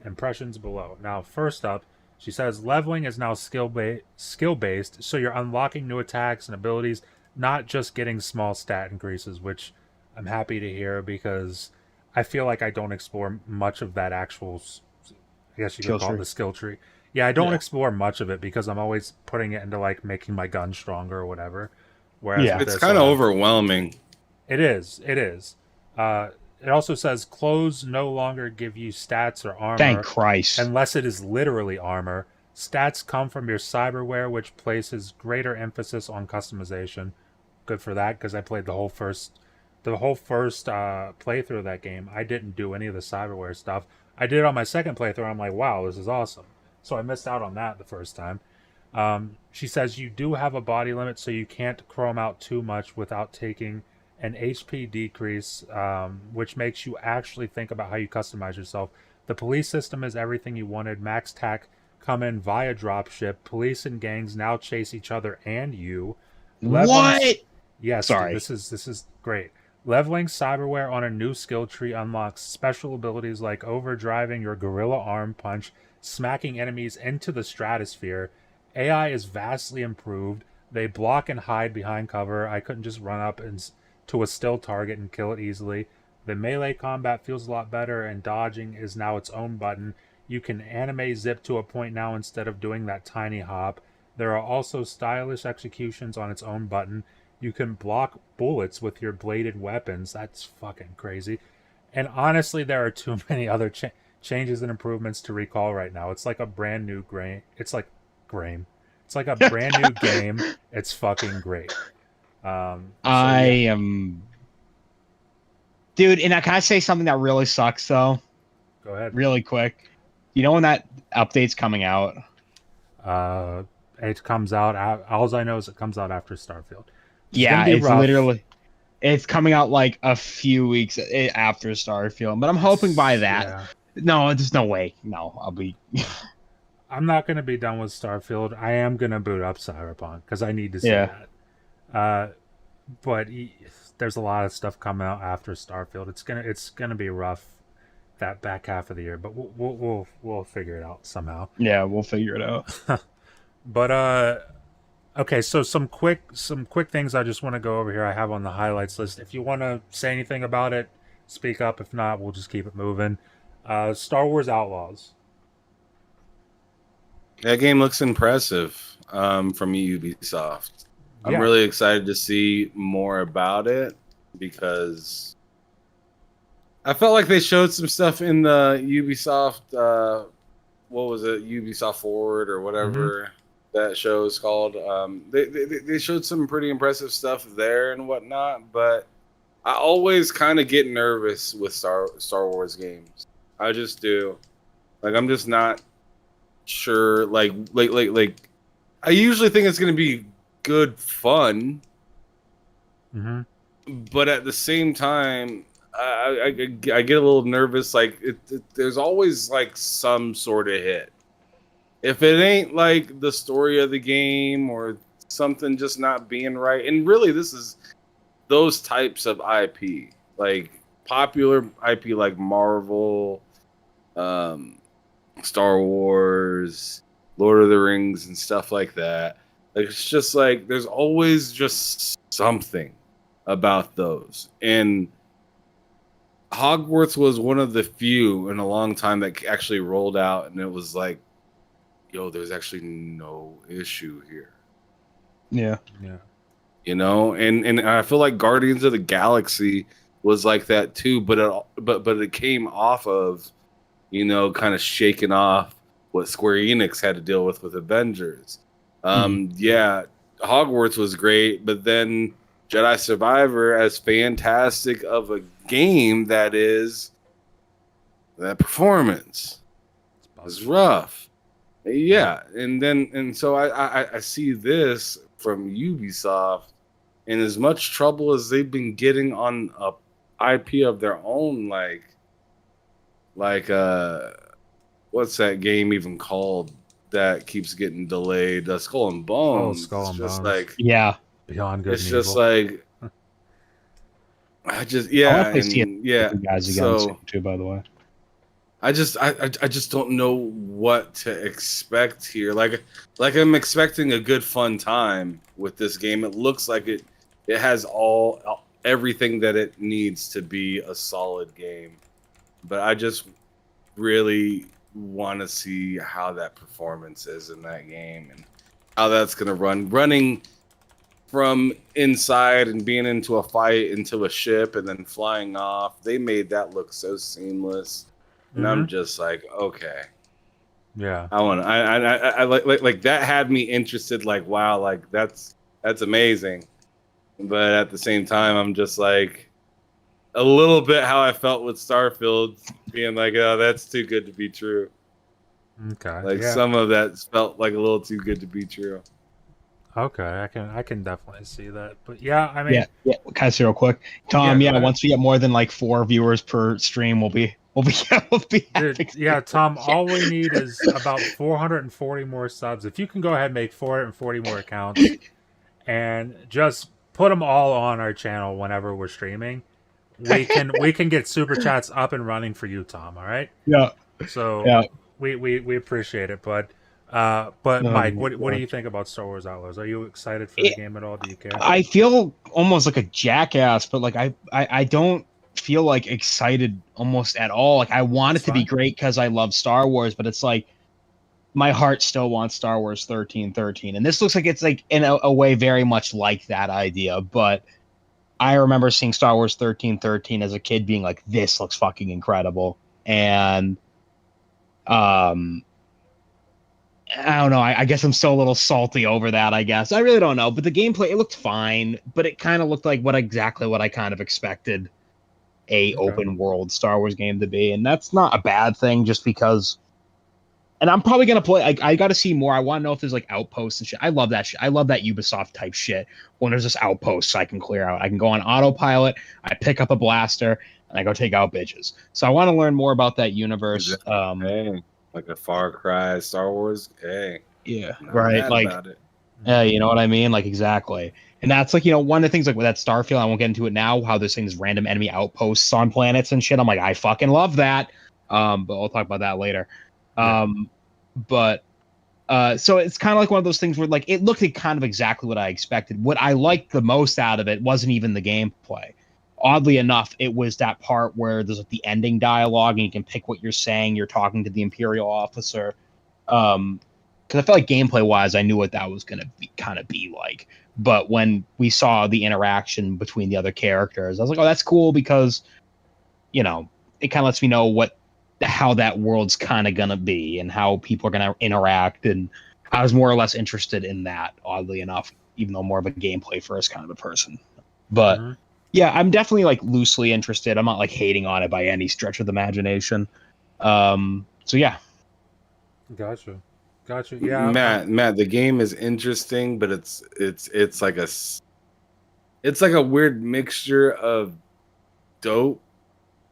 Impressions below. Now, first up, She says leveling is now skill based, so you're unlocking new attacks and abilities, not just getting small stat increases, which I'm happy to hear because I feel like I don't explore much of that actual, I guess you could Skill call it tree. the skill tree. Yeah, I don't Yeah. explore much of it because I'm always putting it into like making my gun stronger or whatever. Whereas Yeah. with It's this, kind of overwhelming. it is. It is. It also says clothes no longer give you stats or Thank armor Christ. unless it is literally armor. Stats come from your cyberware, which places greater emphasis on customization. Good for that because I played the whole first playthrough of that game. I didn't do any of the cyberware stuff. I did it on my second playthrough. I'm like, wow, this is awesome. So I missed out on that the first time. She says you do have a body limit, so you can't chrome out too much without taking an HP decrease, which makes you actually think about how you customize yourself. The police system is everything you wanted. Max tac come in via dropship. Police and gangs now chase each other and you. Leveling, What? yes, dude, Sorry. this is great. Leveling cyberware on a new skill tree unlocks special abilities like overdriving your gorilla arm punch, smacking enemies into the stratosphere. AI is vastly improved. They block and hide behind cover. I couldn't just run up to a still target and kill it easily. The melee combat feels a lot better, and dodging is now its own button. You can anime zip to a point now instead of doing that tiny hop. There are also stylish executions on its own button. You can block bullets with your bladed weapons. That's fucking crazy. And honestly, there are too many other changes and improvements to recall right now. It's like a brand new grain. It's like grain. It's like a brand new game. It's fucking great. I Yeah. am. Dude, and can I say something that really sucks, though? Go ahead. Really quick. You know when that update's coming out? It comes out. All I know is it comes out after Starfield. Yeah, it's rough. literally. It's coming out like a few weeks after Starfield, but I'm hoping by that. Yeah. No, there's no way. No, I'll be. I'm not gonna be done with Starfield. I am gonna boot up Cyberpunk because I need to see that. But there's a lot of stuff coming out after Starfield. It's gonna be rough that back half of the year, but we'll figure it out somehow. Yeah, we'll figure it out. But okay, so some quick things I just want to go over here. I have on the highlights list. If you want to say anything about it, speak up. If not, we'll just keep it moving. Star Wars Outlaws. That game looks impressive from Ubisoft. I'm Yeah. really excited to see more about it because I felt like they showed some stuff in the Ubisoft, what was it, Ubisoft Forward or whatever that show is called. They showed some pretty impressive stuff there and whatnot, but I always kind of get nervous with Star Wars games. I just do. Like, I'm just not sure. Like I usually think it's going to be good fun, but at the same time, I get a little nervous. Like there's always like some sort of hit. If it ain't like the story of the game or something just not being right, and really this is those types of IP, like popular IP like Marvel, Star Wars, Lord of the Rings, and stuff like that. Like, it's just like there's always just something about those. And Hogwarts was one of the few in a long time that actually rolled out, and it was like, yo, there's actually no issue here. Yeah. You know, and I feel like Guardians of the Galaxy was like that too, but it came off of, you know, kind of shaking off what Square Enix had to deal with Avengers. Yeah, Hogwarts was great, but then Jedi Survivor, as fantastic of a game that is, that performance was rough. Yeah, and so I see this from Ubisoft, and as much trouble as they've been getting on a IP of their own, like what's that game even called that keeps getting delayed? Skull and Bones. Oh, Skull and it's just Bones. like Beyond Good it's and just Evil. like I just I yeah want to play and yeah. you guys again So soon too, by the way. I just don't know what to expect here. Like I'm expecting a good fun time with this game. It looks like it has everything that it needs to be a solid game. But I just really want to see how that performance is in that game and how that's going to running from inside and being into a fight into a ship and then flying off. They made that look so seamless, and I'm just like, okay, Yeah. I like that had me interested. Like, wow, like that's amazing. But at the same time, I'm just like a little bit how I felt with Starfield, being like, oh, that's too good to be true. Okay. Like Yeah. some of that felt like a little too good to be true. Okay. I can definitely see that. But yeah, I mean, Yeah. Can I say real quick, Tom? go Yeah, ahead. once we get more than like 4 viewers per stream, we'll be Dude, having yeah, Tom, all we need is about 440 more subs. If you can go ahead and make 440 more accounts and just put them all on our channel whenever we're streaming, we can get super chats up and running for you, Tom, all right? Yeah, So yeah. we appreciate it, but Mike, what do God. you think about Star Wars Outlaws? Are you excited for the game at all? Do you care? I feel almost like a jackass, but like I don't feel like excited almost at all. Like I want That's it to be fine. great because I love Star Wars, but it's like my heart still wants Star Wars 1313. And this looks like it's like in a way very much like that idea. But I remember seeing Star Wars 1313 as a kid being like, this looks fucking incredible. And um I don't know. I guess I'm still a little salty over that. I guess I really don't know. But the gameplay, it looked fine, but it kind of looked like exactly what I kind of expected a Okay. open world Star Wars game to be, and that's not a bad thing. Just because, and I'm probably gonna play. I got to see more. I want to know if there's like outposts and shit. I love that shit. I love that Ubisoft type shit. When there's just outposts I can clear out, I can go on autopilot. I pick up a blaster and I go take out bitches. So I want to learn more about that universe. Exactly. Hey, like a Far Cry, Star Wars. Hey, Yeah, not right. mad Like, about it. you know what I mean? Like, exactly. And that's like, one of the things like with that Starfield, I won't get into it now, how there's things random enemy outposts on planets and shit. I'm like, I fucking love that. But we'll talk about that later. Yeah. But so it's kind of like one of those things where like it looked like kind of exactly what I expected. What I liked the most out of it wasn't even the gameplay. Oddly enough, it was that part where there's like the ending dialogue and you can pick what you're saying. You're talking to the Imperial officer. Because I felt like gameplay wise, I knew what that was going to be kind of be like. But when we saw the interaction between the other characters, I was like, oh, that's cool because, it kind of lets me know how that world's kind of going to be and how people are going to interact. And I was more or less interested in that, oddly enough, even though more of a gameplay first kind of a person. But yeah, I'm definitely like loosely interested. I'm not like hating on it by any stretch of the imagination. So yeah. Gotcha. Yeah. Matt, the game is interesting, but it's like it's like a weird mixture of dope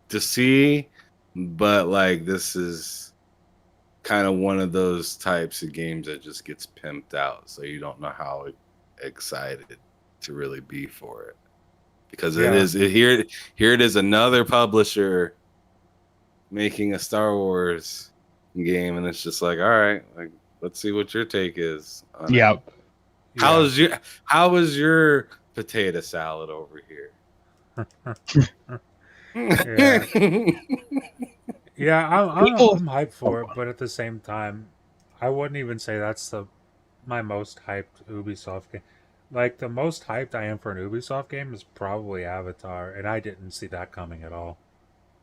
to see, but like this is kind of one of those types of games that just gets pimped out, so you don't know how excited to really be for it because here it is, another publisher making a Star Wars game, and it's just like, all right, like let's see what your take is on Yeah. it. How was your potato salad over here? Yeah. Yeah, People- I'm hyped for it, but at the same time, I wouldn't even say that's my most hyped Ubisoft game. Like the most hyped I am for an Ubisoft game is probably Avatar, and I didn't see that coming at all.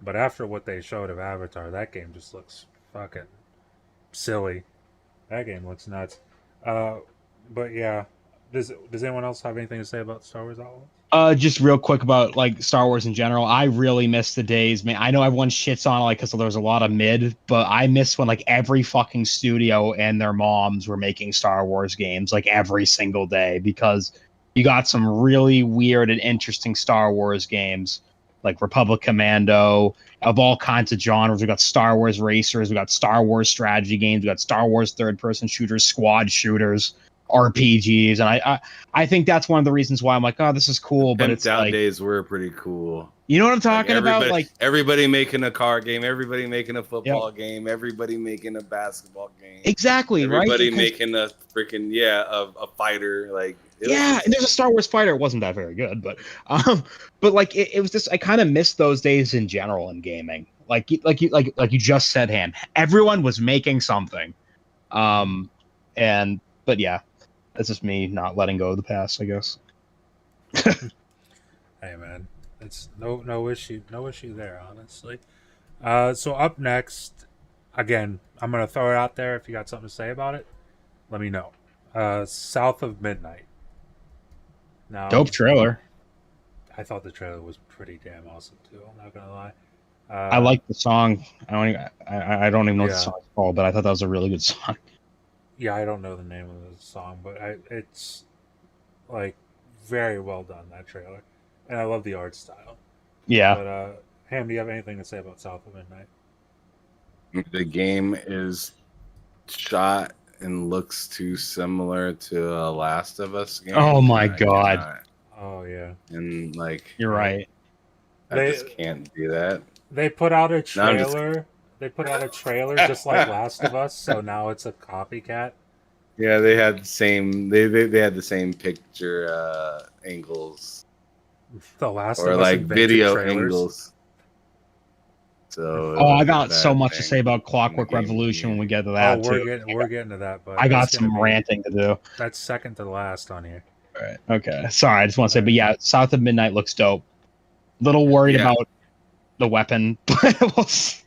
But after what they showed of Avatar, that game just looks fucking silly. That game looks nuts. Uh, but yeah, does anyone else have anything to say about Star Wars Outlaws? Just real quick about like Star Wars in general. I really miss the days, man. I know everyone shits on it like because there was a lot of mid, but I miss when like every fucking studio and their moms were making Star Wars games like every single day because you got some really weird and interesting Star Wars games like Republic Commando of all kinds of genres. We got Star Wars racers, we got Star Wars strategy games, we got Star Wars third person shooters, squad shooters. RPGs, and I think that's one of the reasons why I'm like, oh, this is cool, but Pimped it's out like, days were pretty cool. you know what I'm Like talking about? Like, everybody making a car game, everybody making a yep, football game, everybody making a basketball game, exactly, right? everybody Because making a freaking a fighter. Like it was yeah, and there's a Star Wars fighter. It wasn't that very good, but like it was just I kind of missed those days in general in gaming. Like you just said, Ham. Everyone was making something, and but yeah, that's just me not letting go of the past, I guess. Hey man, it's no issue there, honestly. So up next, again, I'm gonna throw it out there. If you got something to say about it, let me know. South of Midnight. Now, Dope trailer. I thought the trailer was pretty damn awesome too. I'm not gonna lie. I like the song. I don't even know what the Yeah. song's called, but I thought that was a really good song. Yeah, I don't know the name of the song, but it's like very well done, that trailer, and I love the art style. Yeah. But Ham, do you have anything to say about South of Midnight? the game is shot and looks too similar to a Last of Us game. Oh my I God. cannot. Oh yeah, And like You're right. I just can't do that. they put out a No, I'm just- trailer. They put out a trailer just like Last of Us, so now it's a copycat. Yeah, they had the same. They had the same picture angles The Last or of Us like Adventure video trailers. angles. So Oh, I got that so much to thing say about in the Clockwork game Revolution when we get to Oh, that we're too. getting to that, but I got that's gonna some be- ranting to do. That's second to last on here. All right. Okay. Sorry, I just want to say, but yeah, South of Midnight looks dope. Little worried Yeah. about the weapon, but we'll see.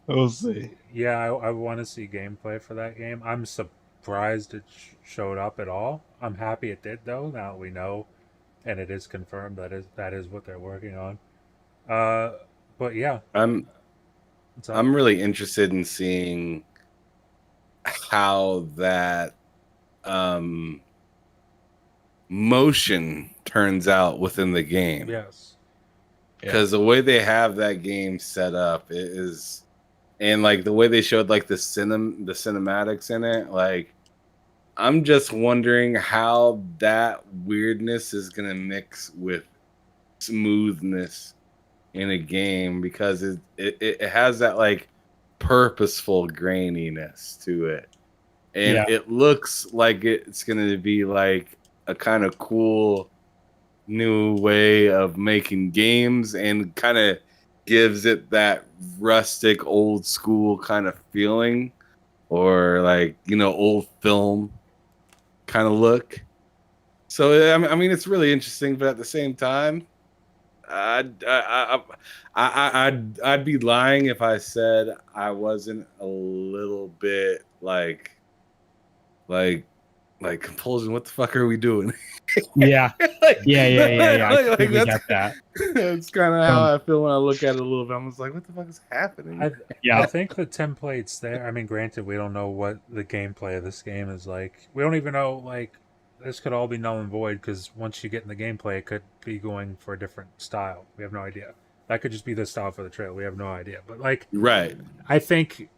We'll see. Yeah, I want to see gameplay for that game. I'm surprised it showed up at all. I'm happy it did though. Now we know, and it is confirmed that is what they're working on. But yeah, I'm what's up? I'm really interested in seeing how that motion turns out within the game. Yes. Because the way they have that game set up is, and like the way they showed like the cinematics in it, like I'm just wondering how that weirdness is gonna mix with smoothness in a game, because it has that like purposeful graininess to it, and Yeah. it looks like it's gonna be like a kind of cool new way of making games, and kind of gives it that rustic old school kind of feeling, or like, you know, old film kind of look. So I mean it's really interesting, but at the same time I'd be lying if I said I wasn't a little bit like Compulsion, what the fuck are we doing? Yeah. Like, Yeah. I like, completely that's, get that. that's kind of how I feel when I look at it a little bit. I'm just like, what the fuck is happening? I Yeah. think the template's there. I mean, granted, we don't know what the gameplay of this game is like. We don't even know, like, this could all be null and void, because once you get in the gameplay, it could be going for a different style. We have no idea. That could just be the style for the trailer. We have no idea. But like, Right. I think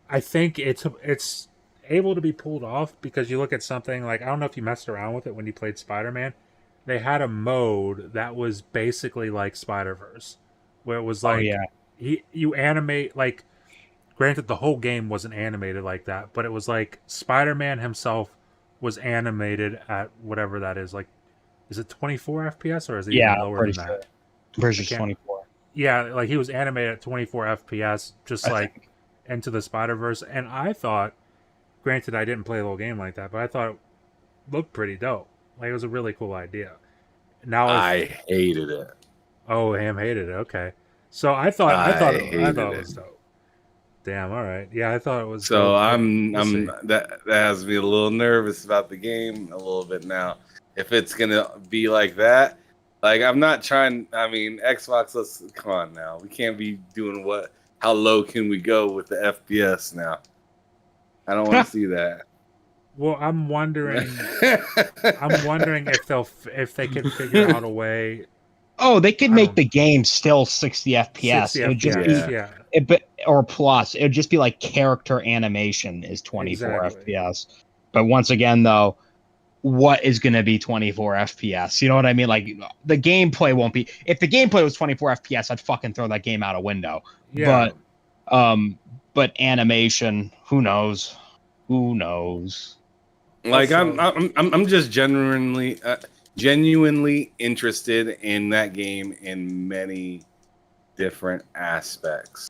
it's able to be pulled off, because you look at something like, I don't know if you messed around with it when you played Spider-Man. They had a mode that was basically like Spider-Verse, where it was like, you animate, like, granted the whole game wasn't animated like that, but it was like Spider-Man himself was animated at whatever that is. Like, is it 24 FPS or is it even lower than that? Versus I can't- 24. Yeah, like he was animated at 24 FPS, just I like think. Into the Spider-Verse. And I thought, granted I didn't play the whole game like that, but I thought it looked pretty dope. Like, it was a really cool idea. Now I hated it. Oh, Ham hated it. Okay, so I thought it was dope. Damn. All right. Yeah, I thought it was. So dope. I'm see. that has me a little nervous about the game a little bit now. If it's gonna be like that, like I'm not trying. I mean, Xbox. Let's come on now. We can't be doing what? How low can we go with the FPS now? I don't want to see that. Well, I'm wondering if they can figure out a way. Oh, they could I make don't- the game still 60 FPS. 60 It would just FPS, be, yeah. or plus. It would just be like character animation is 24 Exactly. FPS. But once again, though, what is going to be 24 FPS? You know what I mean? Like the gameplay won't be. If the gameplay was 24 FPS, I'd fucking throw that game out a window. Yeah. But animation, who knows? Who knows? Like Also- I'm just genuinely interested in that game in many different aspects.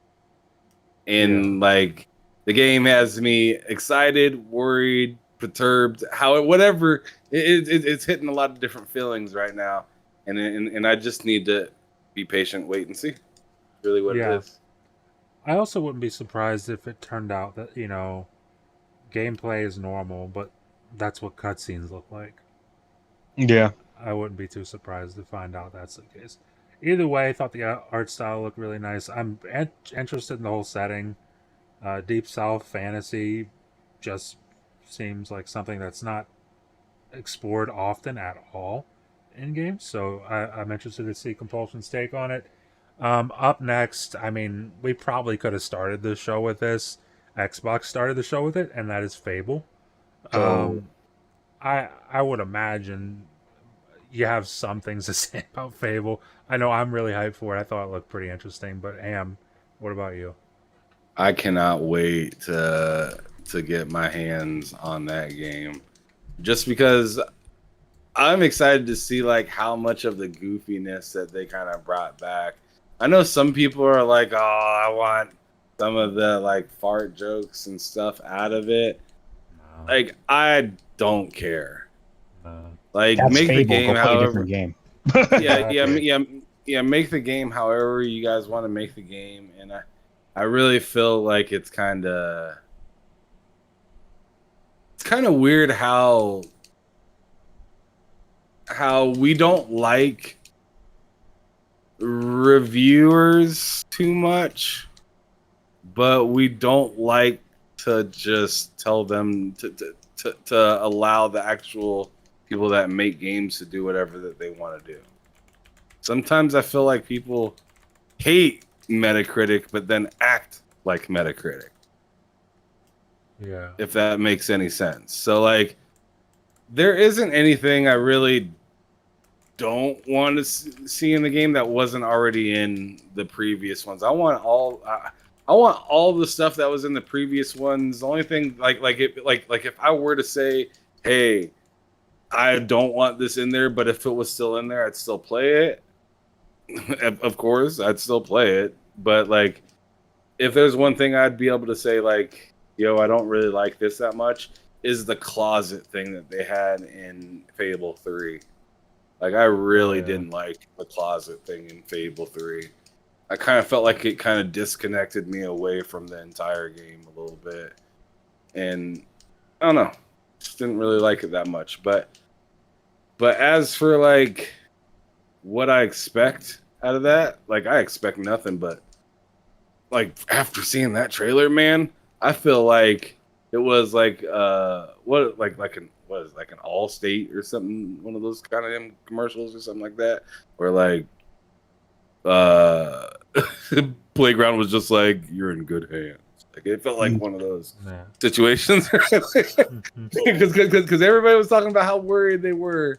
And like the game has me excited, worried, perturbed, whatever. It's hitting a lot of different feelings right now, and I just need to be patient, wait and see. Really, what it is. I also wouldn't be surprised if it turned out that, gameplay is normal, but that's what cutscenes look like. Yeah. I wouldn't be too surprised to find out that's the case. Either way, I thought the art style looked really nice. I'm interested in the whole setting. Deep South fantasy just seems like something that's not explored often at all in games. So I'm interested to see Compulsion's take on it. Up next, I mean, we probably could have started the show with this. Xbox started the show with it, and that is Fable. I would imagine you have some things to say about Fable. I know I'm really hyped for it. I thought it looked pretty interesting. But Am, what about you? I cannot wait to get my hands on that game, just because I'm excited to see like how much of the goofiness that they kind of brought back. I know some people are like, "Oh, I want some of the like fart jokes and stuff out of it." No, Like, I don't care. no. Like, That's make Fable. the game Go play a however. different game. Yeah. Make the game however you guys want to make the game, and I really feel like it's kind of weird how we don't like reviewers too much, but we don't like to just tell them to allow the actual people that make games to do whatever that they want to do. Sometimes I feel like people hate Metacritic, but then act like Metacritic, Yeah. if that makes any sense. So, like, there isn't anything I really don't want to see in the game that wasn't already in the previous ones. I want all the stuff that was in the previous ones. The only thing, like if I were to say, hey, I don't want this in there, but if it was still in there, I'd still play it. Of course, I'd still play it. But like, if there's one thing I'd be able to say, like, yo, I don't really like this that much, is the closet thing that they had in Fable 3. Like, I really didn't like the closet thing in Fable 3. I kind of felt like it kind of disconnected me away from the entire game a little bit. And I don't know, just didn't really like it that much. But as for like what I expect out of that, like, I expect nothing but, like, after seeing that trailer, man, I feel like it was like an Allstate or something, one of those kind of them commercials or something like that, where like Playground was just like, you're in good hands. Like, it felt like one of those situations, because everybody was talking about how worried they were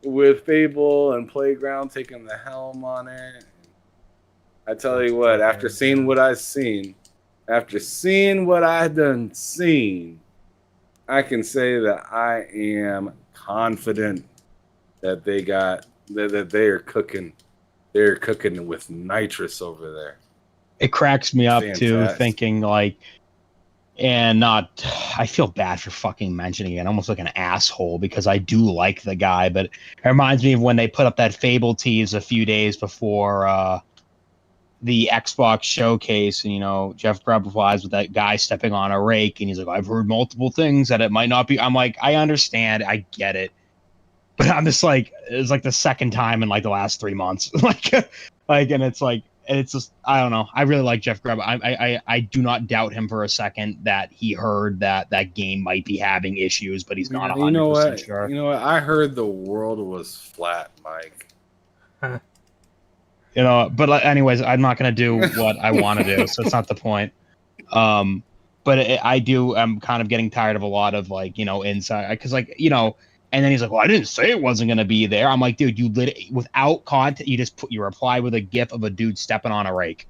with Fable and Playground taking the helm on it. I tell you what, after seeing what I done seen, I can say that I am confident that they are cooking. They're cooking with nitrous over there. It cracks me up Fantastic. too, thinking like, I feel bad for fucking mentioning it, almost like an asshole, because I do like the guy, but it reminds me of when they put up that Fable tease a few days before the Xbox showcase, and Jeff Grubb flies with that guy stepping on a rake, and he's like, I've heard multiple things that it might not be. I'm like, I understand, I get it, but I'm just like, it's like the second time in like the last 3 months, and it's just, I don't know. I really like Jeff Grubb. I do not doubt him for a second that he heard that game might be having issues, but he's not 100% sure. You know what? I heard the world was flat, Mike. But anyways, I'm not going to do what I want to do, so it's not the point. But but I'm kind of getting tired of a lot of like, inside, because like, and then he's like, well, I didn't say it wasn't going to be there. I'm like, dude, you without content, you just put your reply with a gif of a dude stepping on a rake.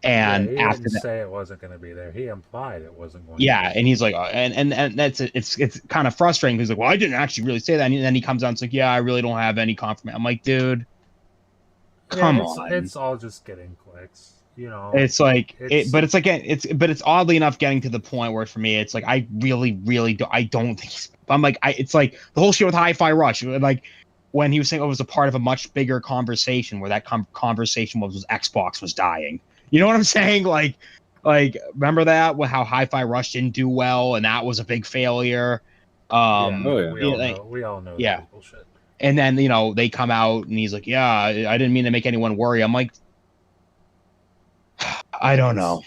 And he after didn't that, say it wasn't going to be there. He implied it wasn't going. yeah, to be and he's like, and that's it's kind of frustrating. He's like, well, I didn't actually really say that, and then he comes out and it's like, yeah, I really don't have any confirmation. I'm like, dude, come on. It's all just getting clicks. It's like it's but it's oddly enough getting to the point where for me it's like I really I don't think I'm like it's like the whole shit with Hi-Fi Rush, like when he was saying it was a part of a much bigger conversation where that conversation was Xbox was dying. You know what I'm saying? Like remember that with how Hi-Fi Rush didn't do well and that was a big failure. We all know yeah. that bullshit. And then they come out and he's like, yeah, I didn't mean to make anyone worry. I'm like, I don't know.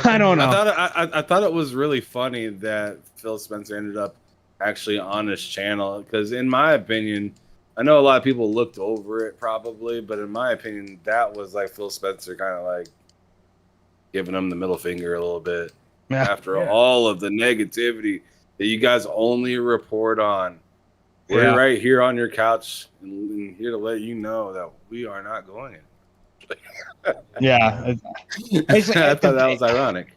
I don't know. I thought it was really funny that Phil Spencer ended up actually on his channel, because in my opinion, I know a lot of people looked over it probably, but in my opinion, that was like Phil Spencer kind of like giving him the middle finger a little bit after all of the negativity that you guys only report on. We're right here on your couch and here to let you know that we are not going in. Yeah, I thought that was ironic.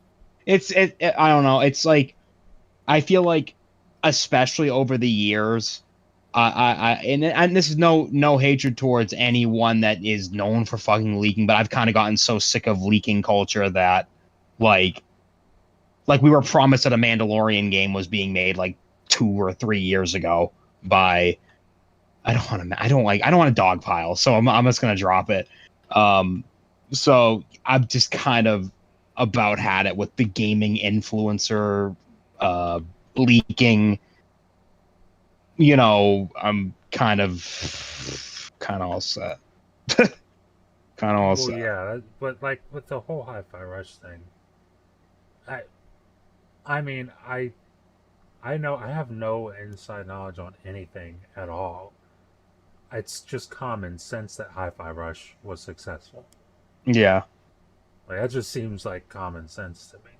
I don't know. It's like I feel like, especially over the years, and this is no hatred towards anyone that is known for fucking leaking, but I've kind of gotten so sick of leaking culture that like we were promised that a Mandalorian game was being made like 2 or 3 years ago by I don't want to dogpile, so I'm just gonna drop it. So I've just kind of about had it with the gaming influencer leaking. I'm kind of all set. Yeah, but like with the whole Hi-Fi Rush thing, I mean, I know I have no inside knowledge on anything at all. It's just common sense that Hi-Fi Rush was successful. Yeah. Like, that just seems like common sense to me.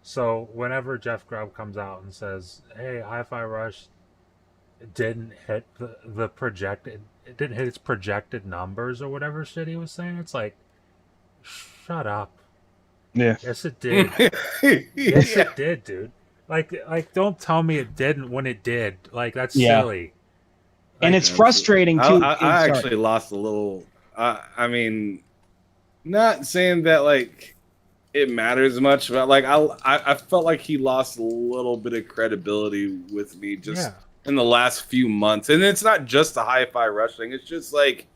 So whenever Jeff Grubb comes out and says, hey, Hi-Fi Rush didn't hit the projected, it didn't hit its projected numbers or whatever shit he was saying, it's like, shut up. Yeah. Yes, it did. Yes, it did, dude. Like, don't tell me it didn't when it did. Like, that's silly. And it's frustrating too. I actually lost a little. I mean, not saying that like it matters much, but like I felt like he lost a little bit of credibility with me just in the last few months. And it's not just the Hi-Fi Rush thing. It's just like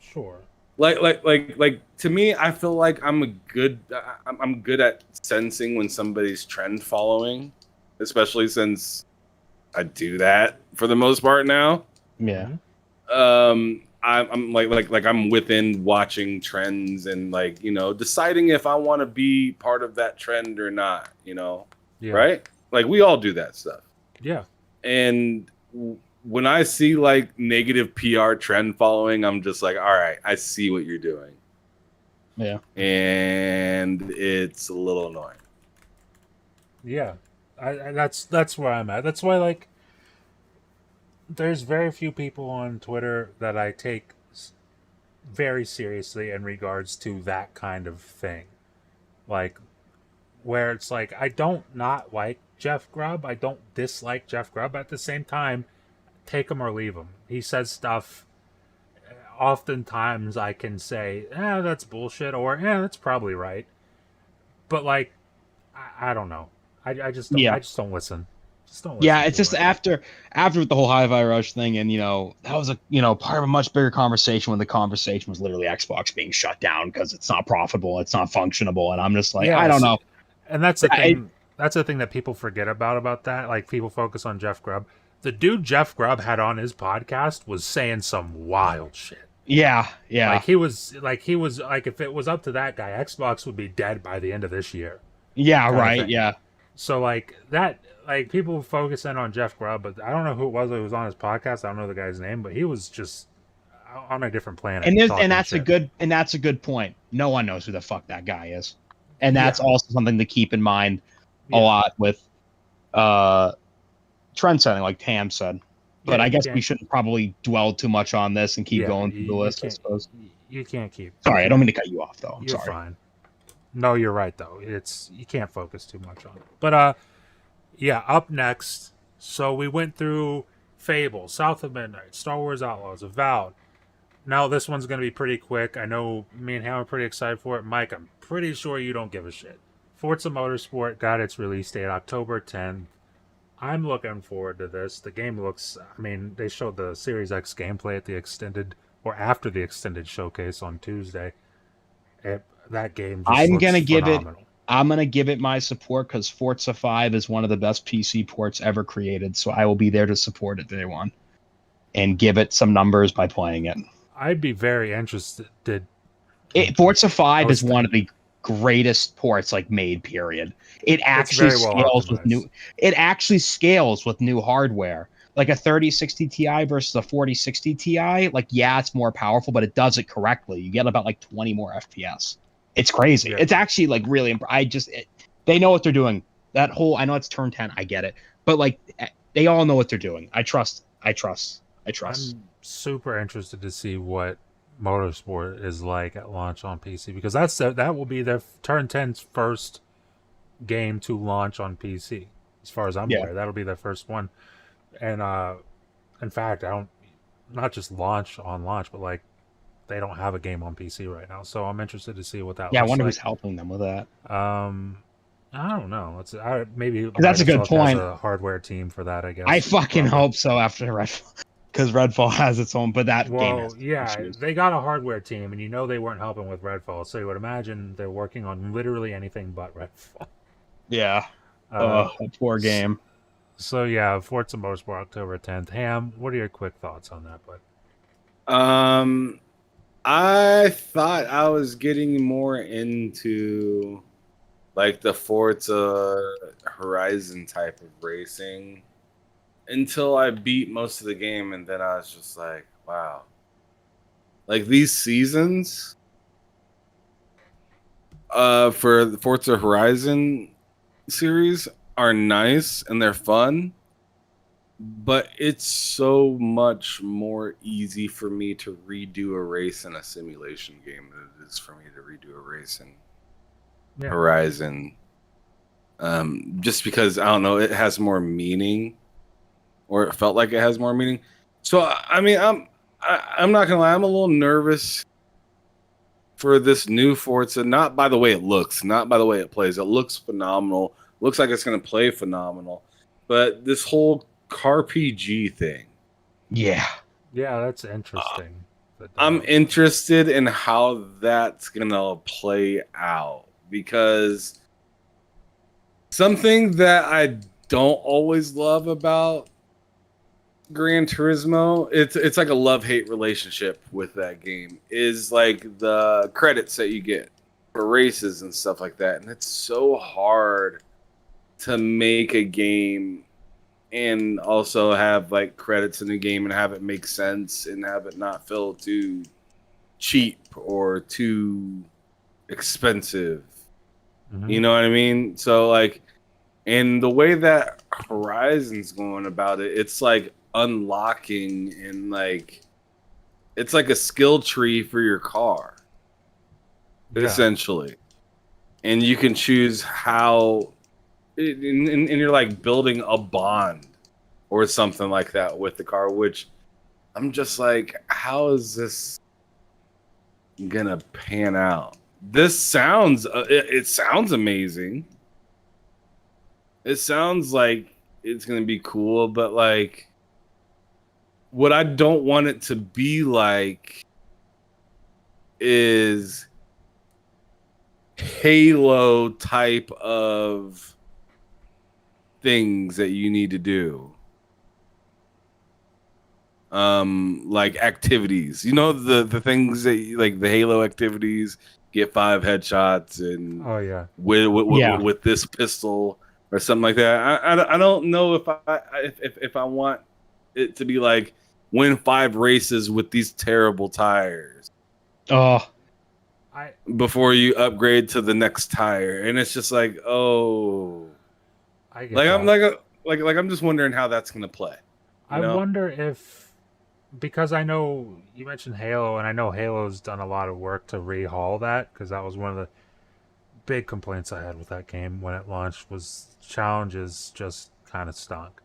like to me, I feel like I'm good at sensing when somebody's trend following, especially since I do that for the most part now. Yeah. I'm like I'm within watching trends and like, deciding if I want to be part of that trend or not, right? Like we all do that stuff. Yeah. And when I see like negative PR trend following, I'm just like, all right, I see what you're doing. Yeah. And it's a little annoying. Yeah. That's where I'm at. That's why like there's very few people on Twitter that I take very seriously in regards to that kind of thing. Like, where it's like, I don't not like Jeff Grubb. I don't dislike Jeff Grubb. At the same time, take him or leave him. He says stuff. Oftentimes I can say, that's bullshit, or that's probably right. But like, I don't know. I just don't listen. Yeah, it's just after the whole Hi-Fi Rush thing, and that was a part of a much bigger conversation when the conversation was literally Xbox being shut down because it's not profitable, it's not functionable, and I'm just like, I don't know. And that's the thing. That's the thing that people forget about that. Like people focus on Jeff Grubb. The dude Jeff Grubb had on his podcast was saying some wild shit. Yeah. Like he was if it was up to that guy, Xbox would be dead by the end of this year. Yeah, right. Yeah. So like that. Like people focus in on Jeff Grubb, but I don't know who it was that was on his podcast. I don't know the guy's name, but he was just on a different planet. And that's a good point. No one knows who the fuck that guy is, and that's also something to keep in mind. a lot with trend setting, like Tam said. But Yeah, I you guess can't- we shouldn't probably dwell too much on this and keep going through the list, I suppose. You can't keep. Sorry, I don't mean to cut you off, though. I'm You're sorry. fine. No, you're right though. You can't focus too much on it. But yeah, up next. So we went through Fable, South of Midnight, Star Wars Outlaws, Avowed. Now this one's gonna be pretty quick. I know me and Ham are pretty excited for it. Mike, I'm pretty sure you don't give a shit. Forza Motorsport got its release date October 10th. I'm looking forward to this. The game looks, I mean, they showed the Series X gameplay at the extended, or after the extended showcase on Tuesday. That game just I'm looks gonna give it. phenomenal. I'm gonna give it my support because Forza 5 is one of the best PC ports ever created. So I will be there to support it day one, and give it some numbers by playing it. I'd be very interested. Forza 5 is was one of the greatest ports like made. Period. It It's actually very well scales with optimized. new. It actually scales with new hardware. Like a 3060 Ti versus a 4060 Ti. Like, yeah, it's more powerful, but it does it correctly. You get about like 20 more FPS. It's crazy. Yeah. It's actually like really. They know what they're doing. That whole. I know it's turn 10. I get it, but like they all know what they're doing. I trust. I'm super interested to see what Motorsport is like at launch on PC because that will be their Turn 10's first game to launch on PC. As far as I'm aware, that'll be their first one. And in fact, not just launch, but like they don't have a game on PC right now. So I'm interested to see what that. Yeah, I looks wonder like. who's helping them with that. I don't know. Maybe that's a good Microsoft point. Has a hardware team for that, I guess. I fucking hope so after Redfall, because Redfall has its own. But that game has issues. They got a hardware team, and they weren't helping with Redfall, so you would imagine they're working on literally anything but Redfall. Yeah. A poor game. So yeah, Forza Motorsport October 10th. Ham, what are your quick thoughts on that, bud? I thought I was getting more into like the Forza Horizon type of racing until I beat most of the game, and then I was just like, wow. Like these seasons for the Forza Horizon series are nice and they're fun, but it's so much more easy for me to redo a race in a simulation game than it is for me to redo a race in Horizon. Just because I don't know, it has more meaning, or it felt like it has more meaning. So I mean, I'm not gonna lie, I'm a little nervous for this new Forza. Not by the way it looks, not by the way it plays. It looks phenomenal. Looks like it's gonna play phenomenal, but this whole CarPG thing. Yeah, that's interesting. I'm interested in how that's gonna play out, because something that I don't always love about Gran Turismo, it's like a love-hate relationship with that game, is like the credits that you get for races and stuff like that. And it's so hard to make a game and also have like credits in the game and have it make sense and have it not feel too cheap or too expensive. Mm-hmm. You know what I mean? So like, and the way that Horizon's going about it, it's like unlocking and like it's like a skill tree for your car, essentially. And you can choose how and you're like building a bond or something like that with the car, which I'm just like, how is this gonna pan out? This sounds it sounds amazing. It sounds like it's gonna be cool, but like what I don't want it to be like is Halo type of things that you need to do. Like activities, the things that like the Halo activities, get 5 headshots and with this pistol or something like that. I don't know if I want it to be like win 5 races with these terrible tires. Before you upgrade to the next tire, and it's just like, oh. I get Like that. I'm like I'm just wondering how that's gonna play. I wonder if, because I know you mentioned Halo, and I know Halo's done a lot of work to rehaul that, because that was one of the big complaints I had with that game when it launched, was challenges just kind of stunk.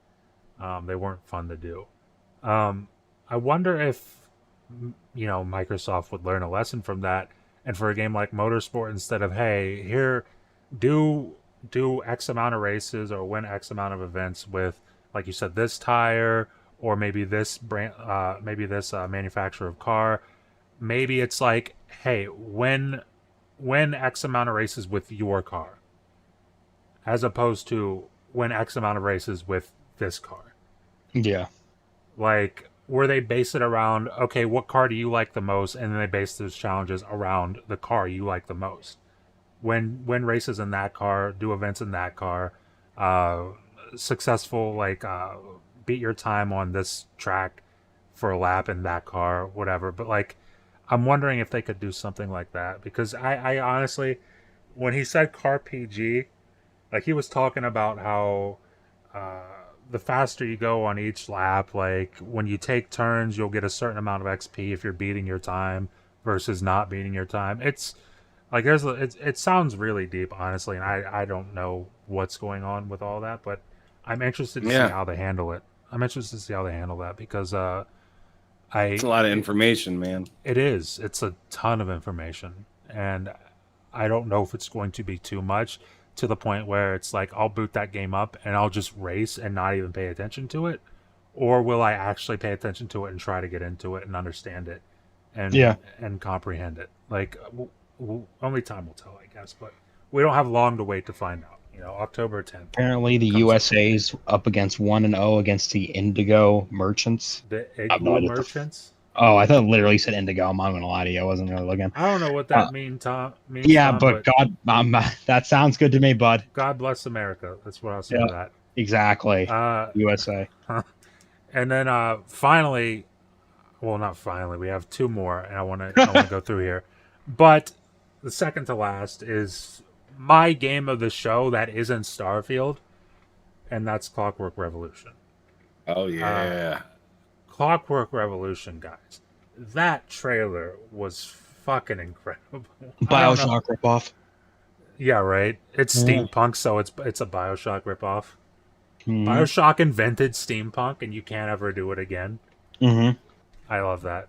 They weren't fun to do. I wonder if Microsoft would learn a lesson from that, and for a game like Motorsport, instead of, hey, here, do X amount of races or win X amount of events with, like you said, this tire, or maybe this brand, maybe this manufacturer of car. Maybe it's like, hey, win X amount of races with your car, as opposed to win X amount of races with this car. Yeah. Like, where they base it around, okay, what car do you like the most, and then they base those challenges around the car you like the most. Win races in that car, do events in that car, uh, successful, like, beat your time on this track for a lap in that car, whatever. But like, I'm wondering if they could do something like that, because I honestly, when he said car PG, like, he was talking about how uh, the faster you go on each lap, like when you take turns, you'll get a certain amount of XP if you're beating your time versus not beating your time. It's like it sounds really deep, honestly, and I don't know what's going on with all that, but I'm interested to see Yeah, how they handle it. I'm interested to see how they handle that, because it's a lot of information, man. it is. It's a ton of information, and I don't know if it's going to be too much, to the point where it's like I'll boot that game up and I'll just race and not even pay attention to it, or will I actually pay attention to it and try to get into it and understand it Yeah. and comprehend it? Like, only time will tell, I guess. But we don't have long to wait to find out. October 10th. Apparently, the comes out. USA's up against 1-0 against the Indigo Merchants. The I'm Igloo not at the Merchants. Oh, I thought it literally said Indigo. I'm not gonna lie to you. I wasn't really looking. I don't know what that means, Tom. Yeah, but God, that sounds good to me, bud. God bless America. That's what I'll say Yeah, to that. exactly. USA. And then finally, well, not finally, we have two more, and I want to go through here. But the second to last is my game of the show that isn't Starfield, and that's Clockwork Revolution. Oh yeah. Clockwork Revolution, guys. That trailer was fucking incredible. BioShock ripoff. Yeah, right. It's steampunk, so it's a BioShock ripoff. Mm-hmm. BioShock invented steampunk, and you can't ever do it again. Mm-hmm. I love that.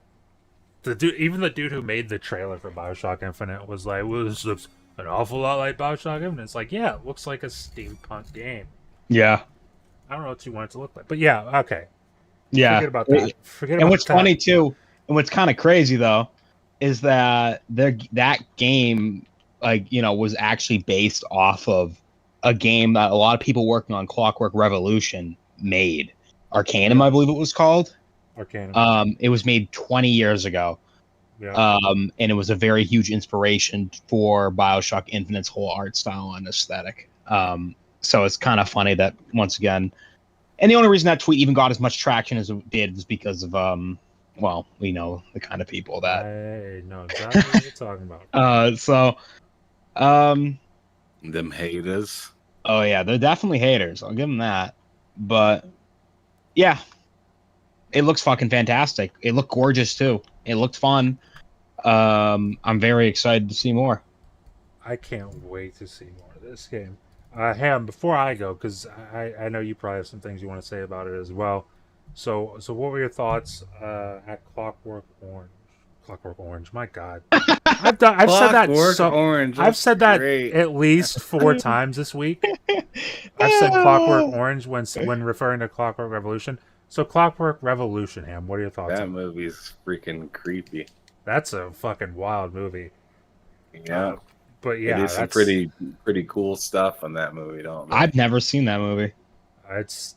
The dude who made the trailer for BioShock Infinite was like, "Well, this looks an awful lot like BioShock Infinite." It's like, yeah, it looks like a steampunk game. Yeah. I don't know what you want it to look like, but yeah, okay. Yeah. Forget about that. And what's funny too, and what's kind of crazy though, is that that game, like, was actually based off of a game that a lot of people working on Clockwork Revolution made. Arcanum, I believe it was called. Arcanum. It was made 20 years ago. Yeah. And it was a very huge inspiration for BioShock Infinite's whole art style and aesthetic. So it's kind of funny that, once again, and the only reason that tweet even got as much traction as it did is because of, well, we know the kind of people that. I know exactly what you're talking about. Them haters. Oh yeah, they're definitely haters. I'll give them that. But yeah, it looks fucking fantastic. It looked gorgeous too. It looked fun. I'm very excited to see more. I can't wait to see more of this game. Ham, before I go, because I know you probably have some things you want to say about it as well. So what were your thoughts at Clockwork Orange? Clockwork Orange, my God, I've said that Orange. I've said that great. at least 4 times this week. I've said Clockwork Orange when referring to Clockwork Revolution. So Clockwork Revolution, Ham, what are your thoughts? That movie's freaking creepy. That's a fucking wild movie. Yeah. But yeah, there's some pretty cool stuff in that movie, don't there? I've never seen that movie. It's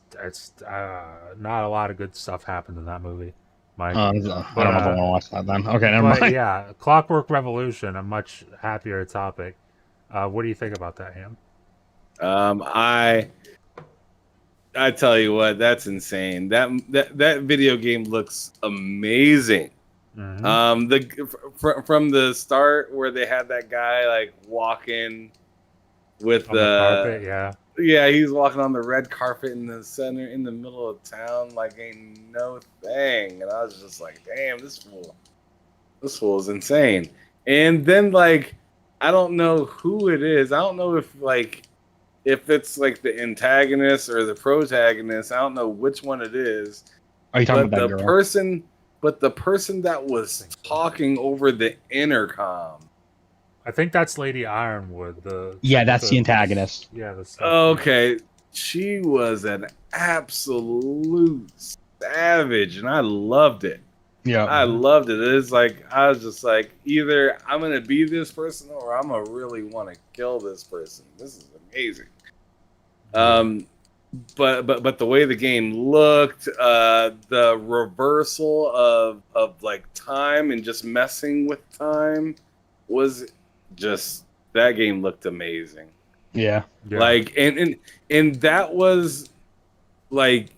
not a lot of good stuff happened in that movie, Mike. I don't know if I want to watch that then. Okay, never but mind. yeah, Clockwork Revolution, a much happier topic. What do you think about that, Ham? I tell you what, that's insane. That video game looks amazing. Mm-hmm. From the start where they had that guy like walking with On the carpet, yeah. Yeah, he's walking on the red carpet in the center, in the middle of town, like ain't no thing. And I was just like, damn, this fool is insane. And then like, I don't know who it is. I don't know if it's like the antagonist or the protagonist. I don't know which one it is. Are you talking But about that girl? the person that was talking over the intercom. I think that's Lady Ironwood. The Yeah, chick with that's the antagonist. Yeah, the stuff. Okay, she was an absolute savage, and I loved it. Yeah. I loved it. It's like I was just like, either I'm gonna be this person, or I'm gonna really want to kill this person. This is amazing. But the way the game looked, the reversal of like time and just messing with time was just, that game looked amazing. Yeah. Like and that was like,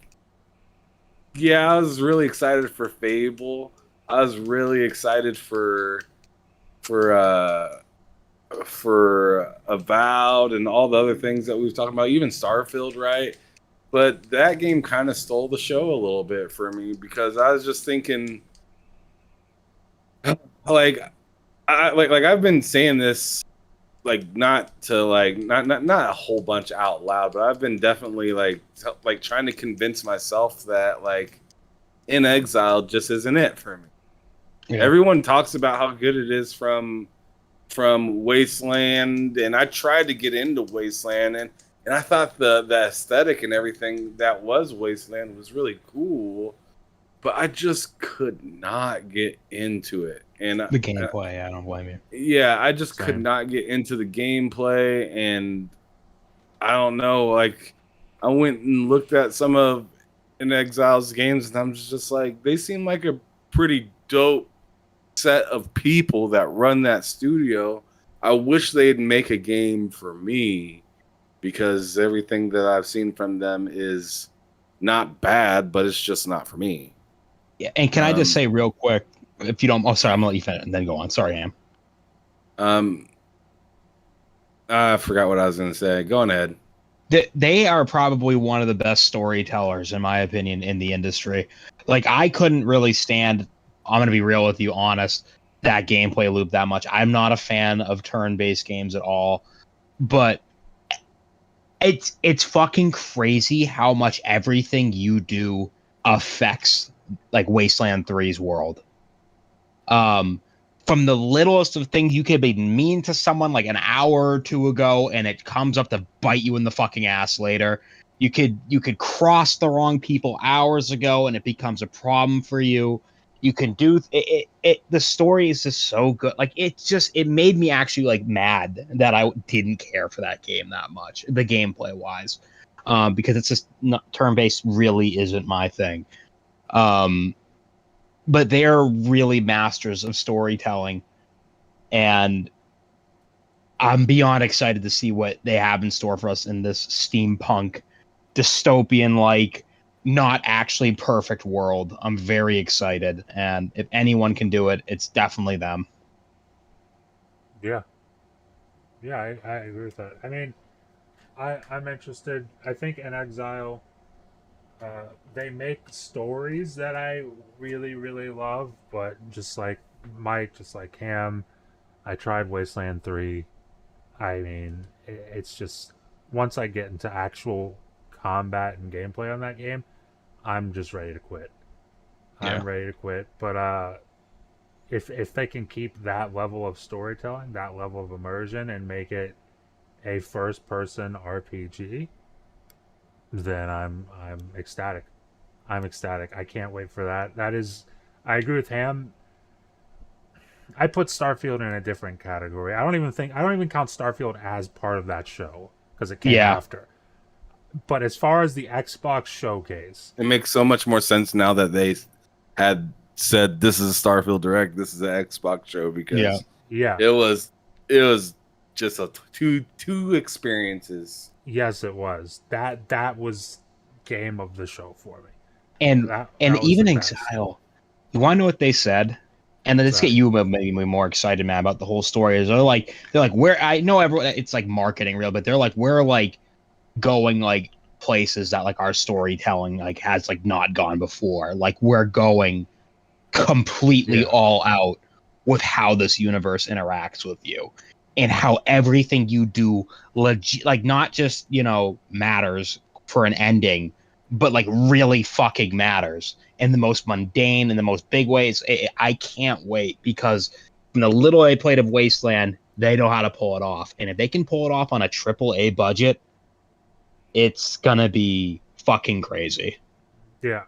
yeah, I was really excited for Fable. I was really excited for Avowed and all the other things that we were talking about, even Starfield, right? But that game kind of stole the show a little bit for me, because I was just thinking, like, I've been saying this, like, not to like not a whole bunch out loud, but I've been definitely like trying to convince myself that like In Exile just isn't it for me. Yeah. Everyone talks about how good it is from Wasteland, and I tried to get into Wasteland, and I thought the aesthetic and everything that was Wasteland was really cool, but I just could not get into it. And The gameplay, I don't blame you. yeah, I just could Same. not get into the gameplay, and I don't know, like, I went and looked at some of In Exile's games, and I'm just like, they seem like a pretty dope set of people that run that studio. I wish they'd make a game for me, because everything that I've seen from them is not bad, but it's just not for me. Yeah, and can I just say real quick, if you don't, oh sorry, I'm gonna let you finish and then go on. Sorry, Ham. I forgot what I was gonna say. Go on ahead. They are probably one of the best storytellers, in my opinion, in the industry. Like, I couldn't really stand, I'm going to be real with you, honest, that gameplay loop that much. I'm not a fan of turn-based games at all, but it's fucking crazy how much everything you do affects, like, Wasteland 3's world. From the littlest of things, you could be mean to someone like an hour or two ago, and it comes up to bite you in the fucking ass later. You could cross the wrong people hours ago, and it becomes a problem for you. You can do it. The story is just so good. Like, it made me actually like mad that I didn't care for that game that much, the gameplay wise, because it's just not, turn-based really isn't my thing. But they're really masters of storytelling, and I'm beyond excited to see what they have in store for us in this steampunk, dystopian, like, not actually perfect world. I'm very excited, and if anyone can do it, it's definitely them. Yeah, I agree with that. I mean, I'm interested. I think In Exile, they make stories that I really, really love, but just like Mike, just like Cam, I tried Wasteland 3. I mean, it's just, once I get into actual combat and gameplay on that game, I'm just ready to quit. I'm ready to quit. But if they can keep that level of storytelling, that level of immersion, and make it a first person RPG, then I'm ecstatic. I'm ecstatic. I can't wait for that. That is, I agree with Ham. I put Starfield in a different category. I don't even count Starfield as part of that show, because it came after. But as far as the Xbox showcase, it makes so much more sense now that they had said this is a Starfield Direct, this is an Xbox show, because it was just a two experiences. Yes, it was. That was game of the show for me. And that even Exile, you want to know what they said? And then let's get you maybe more excited, man, about the whole story. Is they're like, where, I know everyone, it's like marketing real, but they're like, we're like going like places that like our storytelling like has like not gone before. Like we're going completely all out with how this universe interacts with you and how everything you do like not just, you know, matters for an ending, but like really fucking matters in the most mundane and the most big ways. I can't wait because from the little I played of Wasteland, they know how to pull it off. And if they can pull it off on a triple A budget, it's gonna be fucking crazy. Yeah,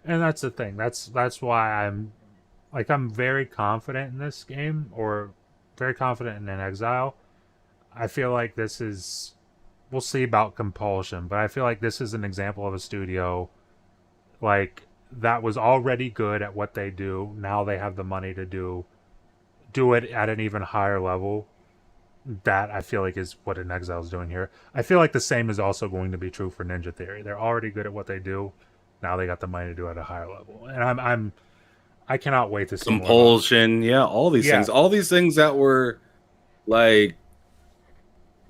and that's the thing. That's why I'm very confident in this game, or very confident in Exile. I feel like this is, we'll see about Compulsion, but I feel like this is an example of a studio like that was already good at what they do. Now they have the money to do it at an even higher level. That I feel like is what An Exile is doing here. I feel like the same is also going to be true for Ninja Theory. They're already good at what they do. Now they got the money to do it at a higher level, and I cannot wait to see more about it. Compulsion, yeah, all these things, all these things that were like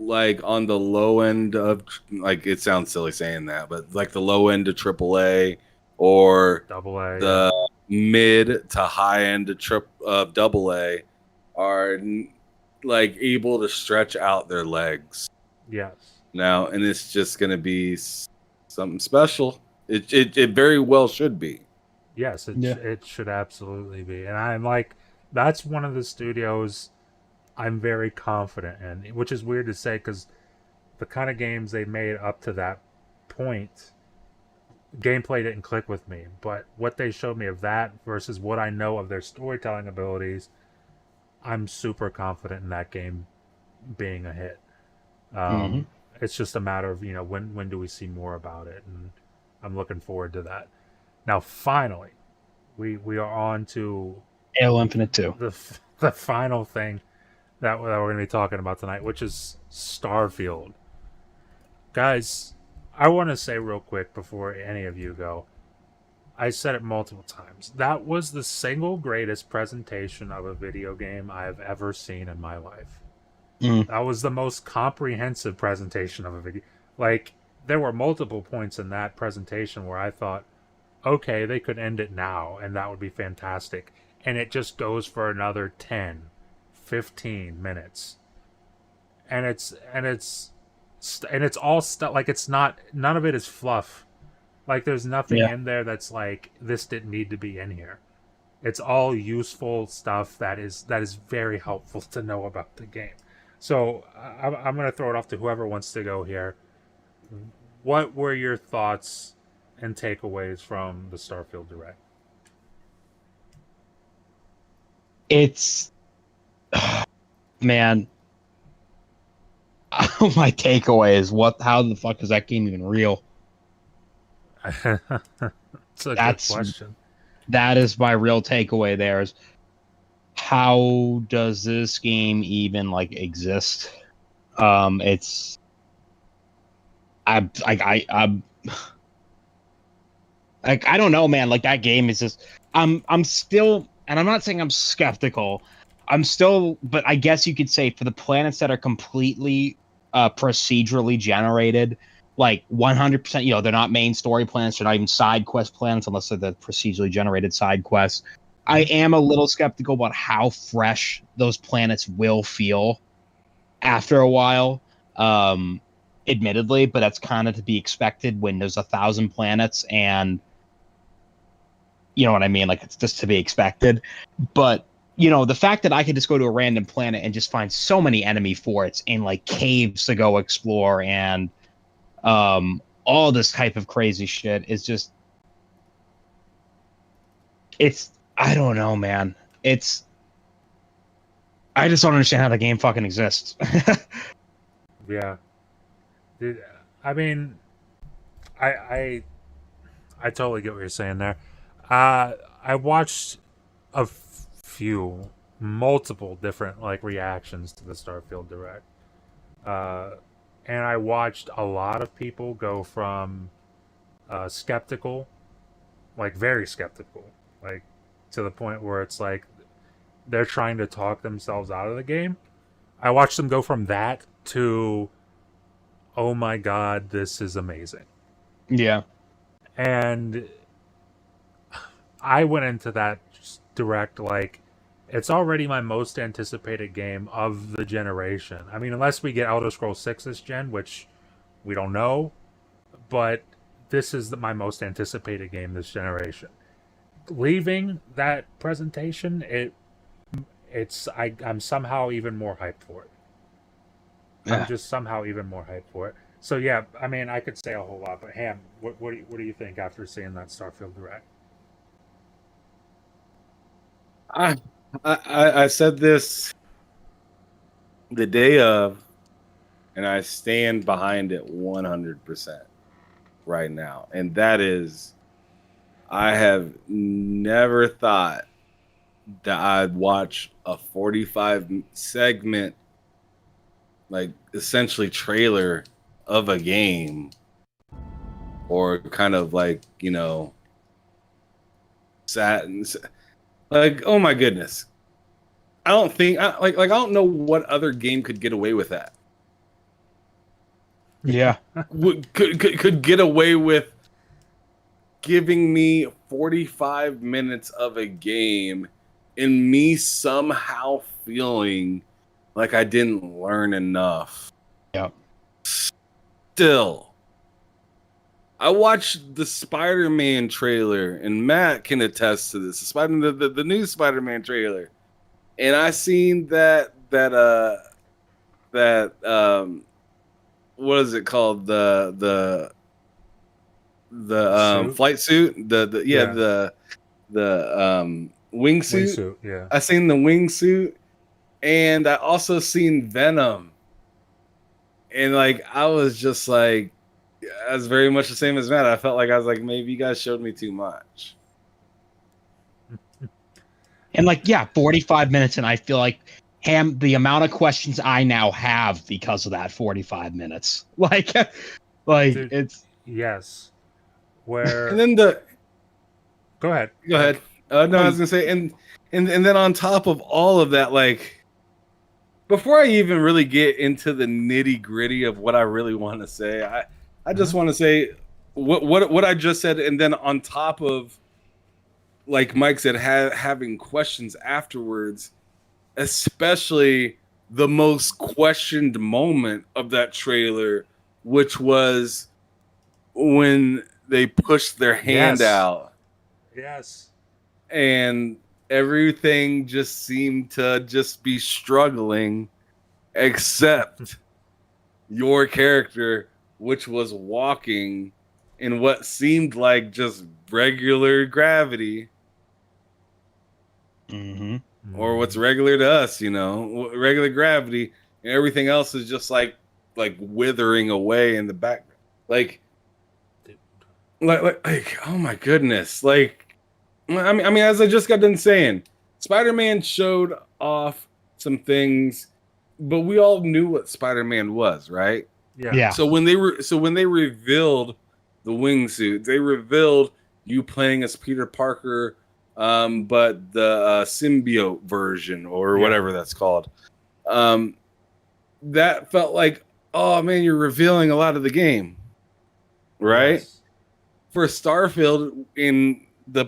on the low end of, like, it sounds silly saying that, but like the low end of AAA or Double A, the mid to high end of double A are like able to stretch out their legs yes. now, and it's just going to be something special. It very well should be. Yes, it should absolutely be. And I'm like, that's one of the studios I'm very confident in, which is weird to say because the kind of games they made up to that point, gameplay didn't click with me. But what they showed me of that versus what I know of their storytelling abilities, I'm super confident in that game being a hit. It's just a matter of, you know, when do we see more about it, and I'm looking forward to that. Now, finally, we are on to Halo Infinite 2. The final thing that we're going to be talking about tonight, which is Starfield. Guys, I want to say real quick before any of you go, I said it multiple times. That was the single greatest presentation of a video game I have ever seen in my life. That was the most comprehensive presentation of a video. Like, there were multiple points in that presentation where I thought, okay, they could end it now, and that would be fantastic. And it just goes for another 10, 15 minutes. And it's all stuff, like, it's not, none of it is fluff. Like, there's nothing in there that's like, this didn't need to be in here. It's all useful stuff that is very helpful to know about the game. So I'm going to throw it off to whoever wants to go here. What were your thoughts and takeaways from the Starfield Direct? It's man. My takeaway is how the fuck is that game even real? That's good question. That is my real takeaway there is how does this game even like exist? It's I'm like I don't know, man. Like that game is just I'm still, and I'm not saying I'm skeptical. I'm still, but I guess you could say for the planets that are completely procedurally generated, like 100%, you know, they're not main story planets, they're not even side quest planets unless they're the procedurally generated side quests. I am a little skeptical about how fresh those planets will feel after a while, admittedly, but that's kind of to be expected when there's 1,000 planets, and you know what I mean? Like, it's just to be expected. But, you know, the fact that I could just go to a random planet and just find so many enemy forts and like caves to go explore and all this type of crazy shit is just, it's, I don't know, man. I just don't understand how the game fucking exists. Yeah. I mean, I totally get what you're saying there. I watched multiple different like reactions to the Starfield Direct, and I watched a lot of people go from skeptical, like very skeptical, like to the point where it's like they're trying to talk themselves out of the game. I watched them go from that to oh my god, this is amazing. Yeah. And I went into that direct like it's already my most anticipated game of the generation. I mean, unless we get Elder Scrolls 6 this gen, which we don't know, but this is my most anticipated game this generation. Leaving that presentation, I'm somehow even more hyped for it. I'm Yeah. just somehow even more hyped for it. So yeah, I mean, I could say a whole lot, but Ham, what do you think after seeing that Starfield Direct? I said this the day of, and I stand behind it 100% right now. And that is, I have never thought that I'd watch a 45 segment, like essentially trailer of a game, or kind of like, sat and like, oh my goodness. I don't think I don't know what other game could get away with that. Yeah. Could get away with giving me 45 minutes of a game and me somehow feeling like I didn't learn enough. Yep. Still, I watched the Spider-Man trailer, and Matt can attest to this. The new Spider-Man trailer, and I seen that what is it called, the Suit? flight suit, the wingsuit. Wingsuit, yeah. I seen the wingsuit, and I also seen Venom, and like I was just like, I was very much the same as Matt. I felt like I was like, maybe you guys showed me too much. And like, yeah, 45 minutes, and I feel like the amount of questions I now have because of that 45 minutes. Like Dude, it's yes. Where And then go ahead. go ahead. No, I was gonna say, and then on top of all of that, like, before I even really get into the nitty gritty of what I really want to say, I just want to say what I just said, and then on top of, like Mike said, having questions afterwards, especially the most questioned moment of that trailer, which was when they pushed their hand Yes. out. Yes. And everything just seemed to just be struggling, except your character, which was walking in what seemed like just regular gravity, or what's regular to us, regular gravity, and everything else is just like withering away in the background, like oh my goodness, like I mean, as I just got done saying, Spider-Man showed off some things, but we all knew what Spider-Man was, right? Yeah. So when they revealed the wingsuit, they revealed you playing as Peter Parker, but the symbiote version, or whatever that's called. That felt like, oh man, you're revealing a lot of the game, right? Yes. For Starfield, in the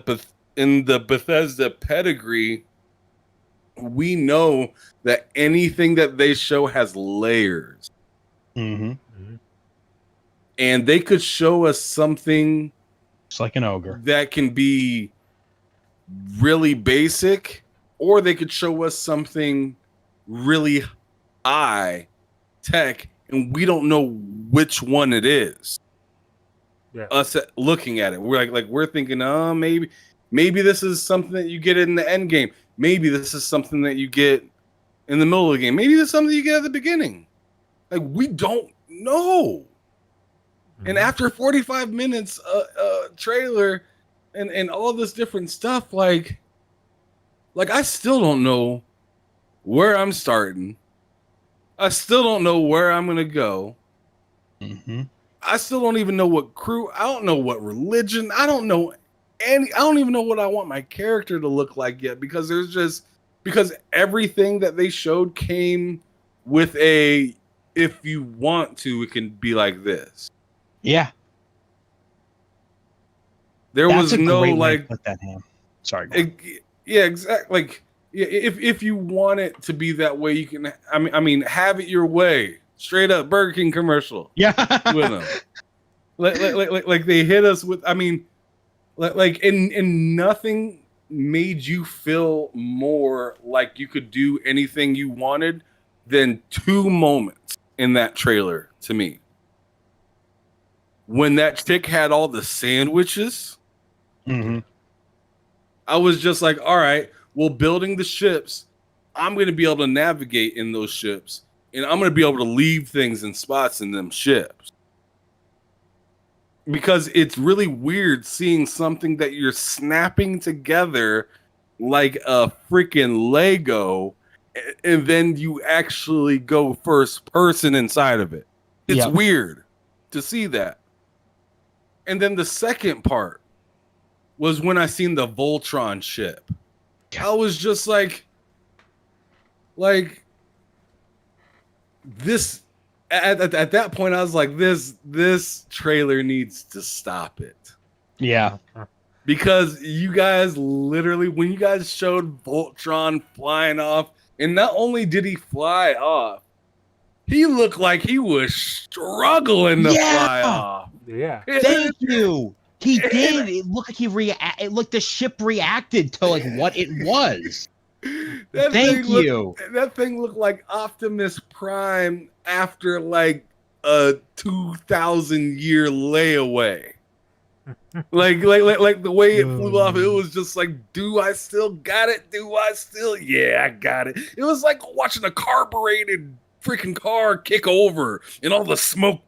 Bethesda pedigree, we know that anything that they show has layers. And they could show us something It's like an ogre that can be really basic, or they could show us something really high tech, and we don't know which one it is. Yeah. Us looking at it, we're like we're thinking, oh, maybe this is something that you get in the end game. Maybe this is something that you get in the middle of the game. Maybe this is something you get at the beginning. Like, we don't know. And after 45 minutes trailer and all this different stuff, like I still don't know where I'm starting. I still don't know where I'm gonna go. I still don't even know what crew. I don't know what religion. I don't even know what I want my character to look like yet, because everything that they showed came with a if you want to, it can be like this. Yeah. There That's was a no great way to like, put that, Ham. Sorry. Go on. yeah, exactly. Like, yeah, if you want it to be that way, you can. I mean, have it your way. Straight up Burger King commercial Yeah. with them. Like they hit us with. I mean, and nothing made you feel more like you could do anything you wanted than 2 moments in that trailer to me. When that chick had all the sandwiches, Mm-hmm. I was just like, all right, well, building the ships, I'm going to be able to navigate in those ships, and I'm going to be able to leave things in spots in them ships. Because it's really weird seeing something that you're snapping together like a freaking Lego, and then you actually go first person inside of it. It's Yep. weird to see that. And then the second part was when I seen the Voltron ship. I was just like this. At that point, I was like, this trailer needs to stop it. Yeah. Because you guys literally, when you guys showed Voltron flying off, and not only did he fly off, he looked like he was struggling to fly off. Yeah. Thank you. He did. It looked like it looked the ship reacted to like what it was. Thank you. That thing looked like Optimus Prime after like a 2,000-year layaway. like the way it flew off, it was just like, do I still got it? Yeah, I got it. It was like watching a carbureted freaking car kick over and all the smoke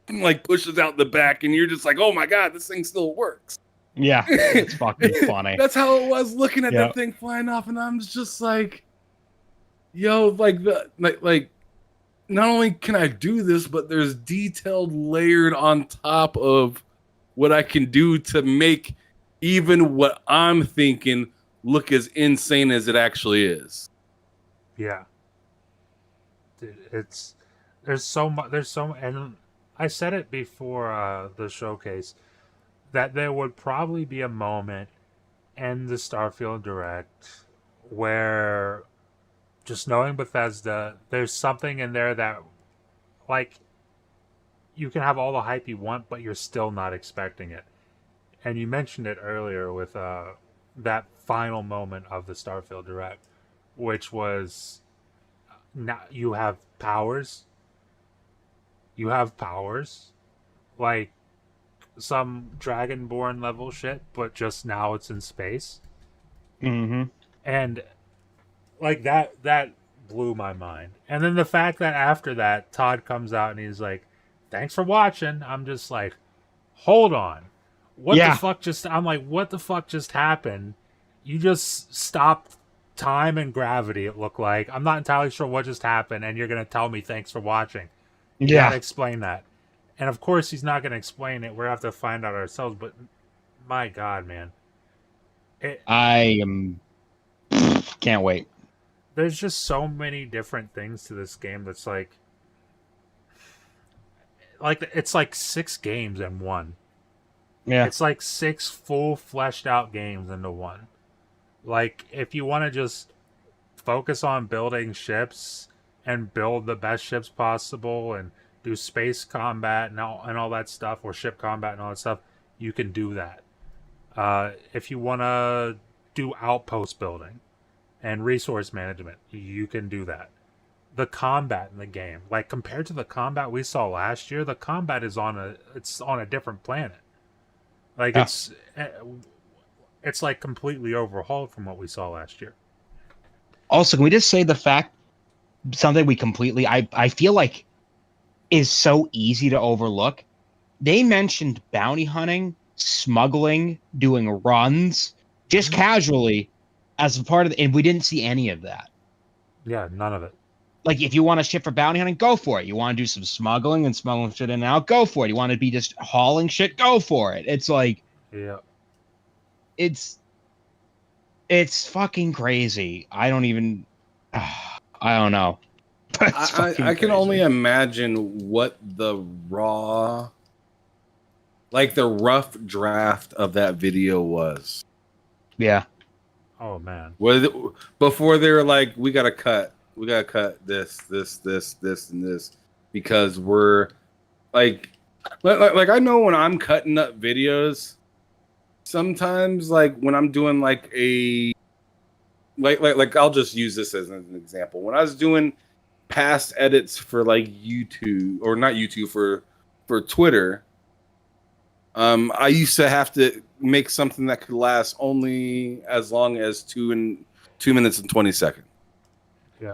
like pushes out the back, and you're just like, oh my god, this thing still works. Yeah, it's fucking funny. That's how it was looking at that thing flying off, and I'm just like, yo, like not only can I do this, but there's detailed layered on top of what I can do to make even what I'm thinking look as insane as it actually is. Yeah. Dude, there's so much, and I said it before the showcase that there would probably be a moment in the Starfield Direct where, just knowing Bethesda, there's something in there that, like, you can have all the hype you want, but you're still not expecting it. And you mentioned it earlier with that final moment of the Starfield Direct, which was, now you have powers. You have powers, like some Dragonborn level shit, but just now it's in space. Mm-hmm. And like that blew my mind. And then the fact that after that, Todd comes out and he's like, "Thanks for watching." I'm just like, hold on. What the fuck just I'm like, what the fuck just happened? You just stopped time and gravity, it looked like. I'm not entirely sure what just happened, and you're gonna tell me thanks for watching. You gotta explain that. And of course he's not gonna explain it. We're gonna have to find out ourselves, but my god, man. I am can't wait. There's just so many different things to this game that's like it's like 6 games in one. Yeah. It's like 6 full fleshed out games into one. Like, if you want to just focus on building ships and build the best ships possible and do space combat and all that stuff, or ship combat and all that stuff, you can do that. If you want to do outpost building and resource management, you can do that. The combat in the game, like compared to the combat we saw last year, the combat is on a different planet. Like it's like completely overhauled from what we saw last year. Also, can we just say the fact, something we completely, I feel like is so easy to overlook. They mentioned bounty hunting, smuggling, doing runs, just casually as a part of it, and we didn't see any of that. Yeah, none of it. Like, if you want to ship for bounty hunting, go for it. You want to do some smuggling and smuggling shit in and out, go for it. You want to be just hauling shit, go for it. It's like, yeah, it's fucking crazy. I don't know. It's fucking I can crazy. only imagine what the raw, like the rough draft of that video was. Yeah. Oh man. Before they were like, we gotta cut this, and this because we're like I know when I'm cutting up videos, sometimes like when I'm doing like a like I'll just use this as an example. When I was doing past edits for like YouTube or not YouTube for Twitter, I used to have to make something that could last only as long as 2 minutes and 20 seconds. Yeah.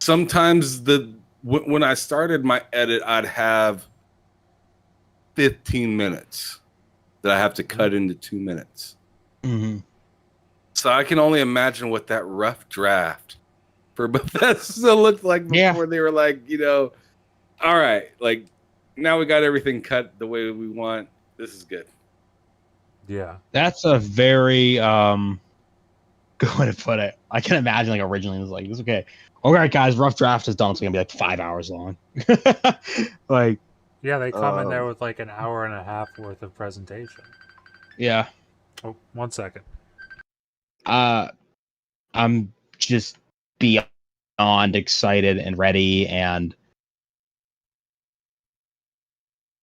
Sometimes when I started my edit, I'd have 15 minutes that I have to cut into 2 minutes. Mm-hmm. So I can only imagine what that rough draft for Bethesda looked like before they were like, all right, like now we got everything cut the way we want. This is good. Yeah. That's a very good way to put it. I can imagine like originally it was like, it's okay. All right, guys, rough draft is done. It's gonna be like 5 hours long. Like, Yeah, they come in there with like an hour and a half worth of presentation. yeah. Oh, 1 second. I'm just beyond excited and ready, and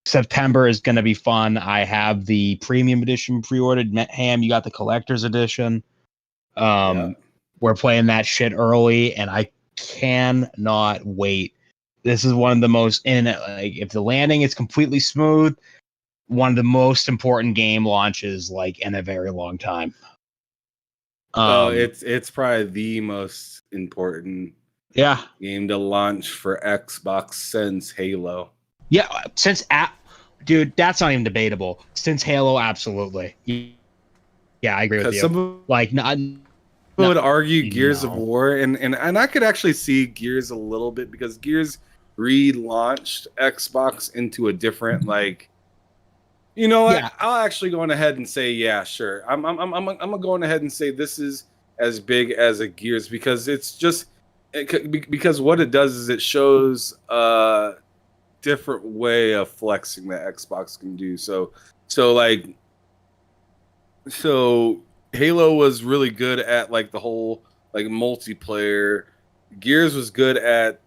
September is going to be fun. I have the premium edition pre-ordered. Ham, you got the collector's edition. We're playing that shit early, and I cannot wait. This is one of the most like if the landing is completely smooth, one of the most important game launches like in a very long time. It's probably the most important game to launch for Xbox since Halo. Yeah, dude, that's not even debatable. Since Halo, absolutely. Yeah, I agree with you. Some Like, would argue Gears of War, and I could actually see Gears a little bit because Gears relaunched Xbox into a different like. You know what? I'll actually go on ahead and say, yeah, sure. I'm gonna go on ahead and say this is as big as a Gears because it's just because what it does is it shows a different way of flexing that Xbox can do. So Halo was really good at like the whole like multiplayer. Gears was good at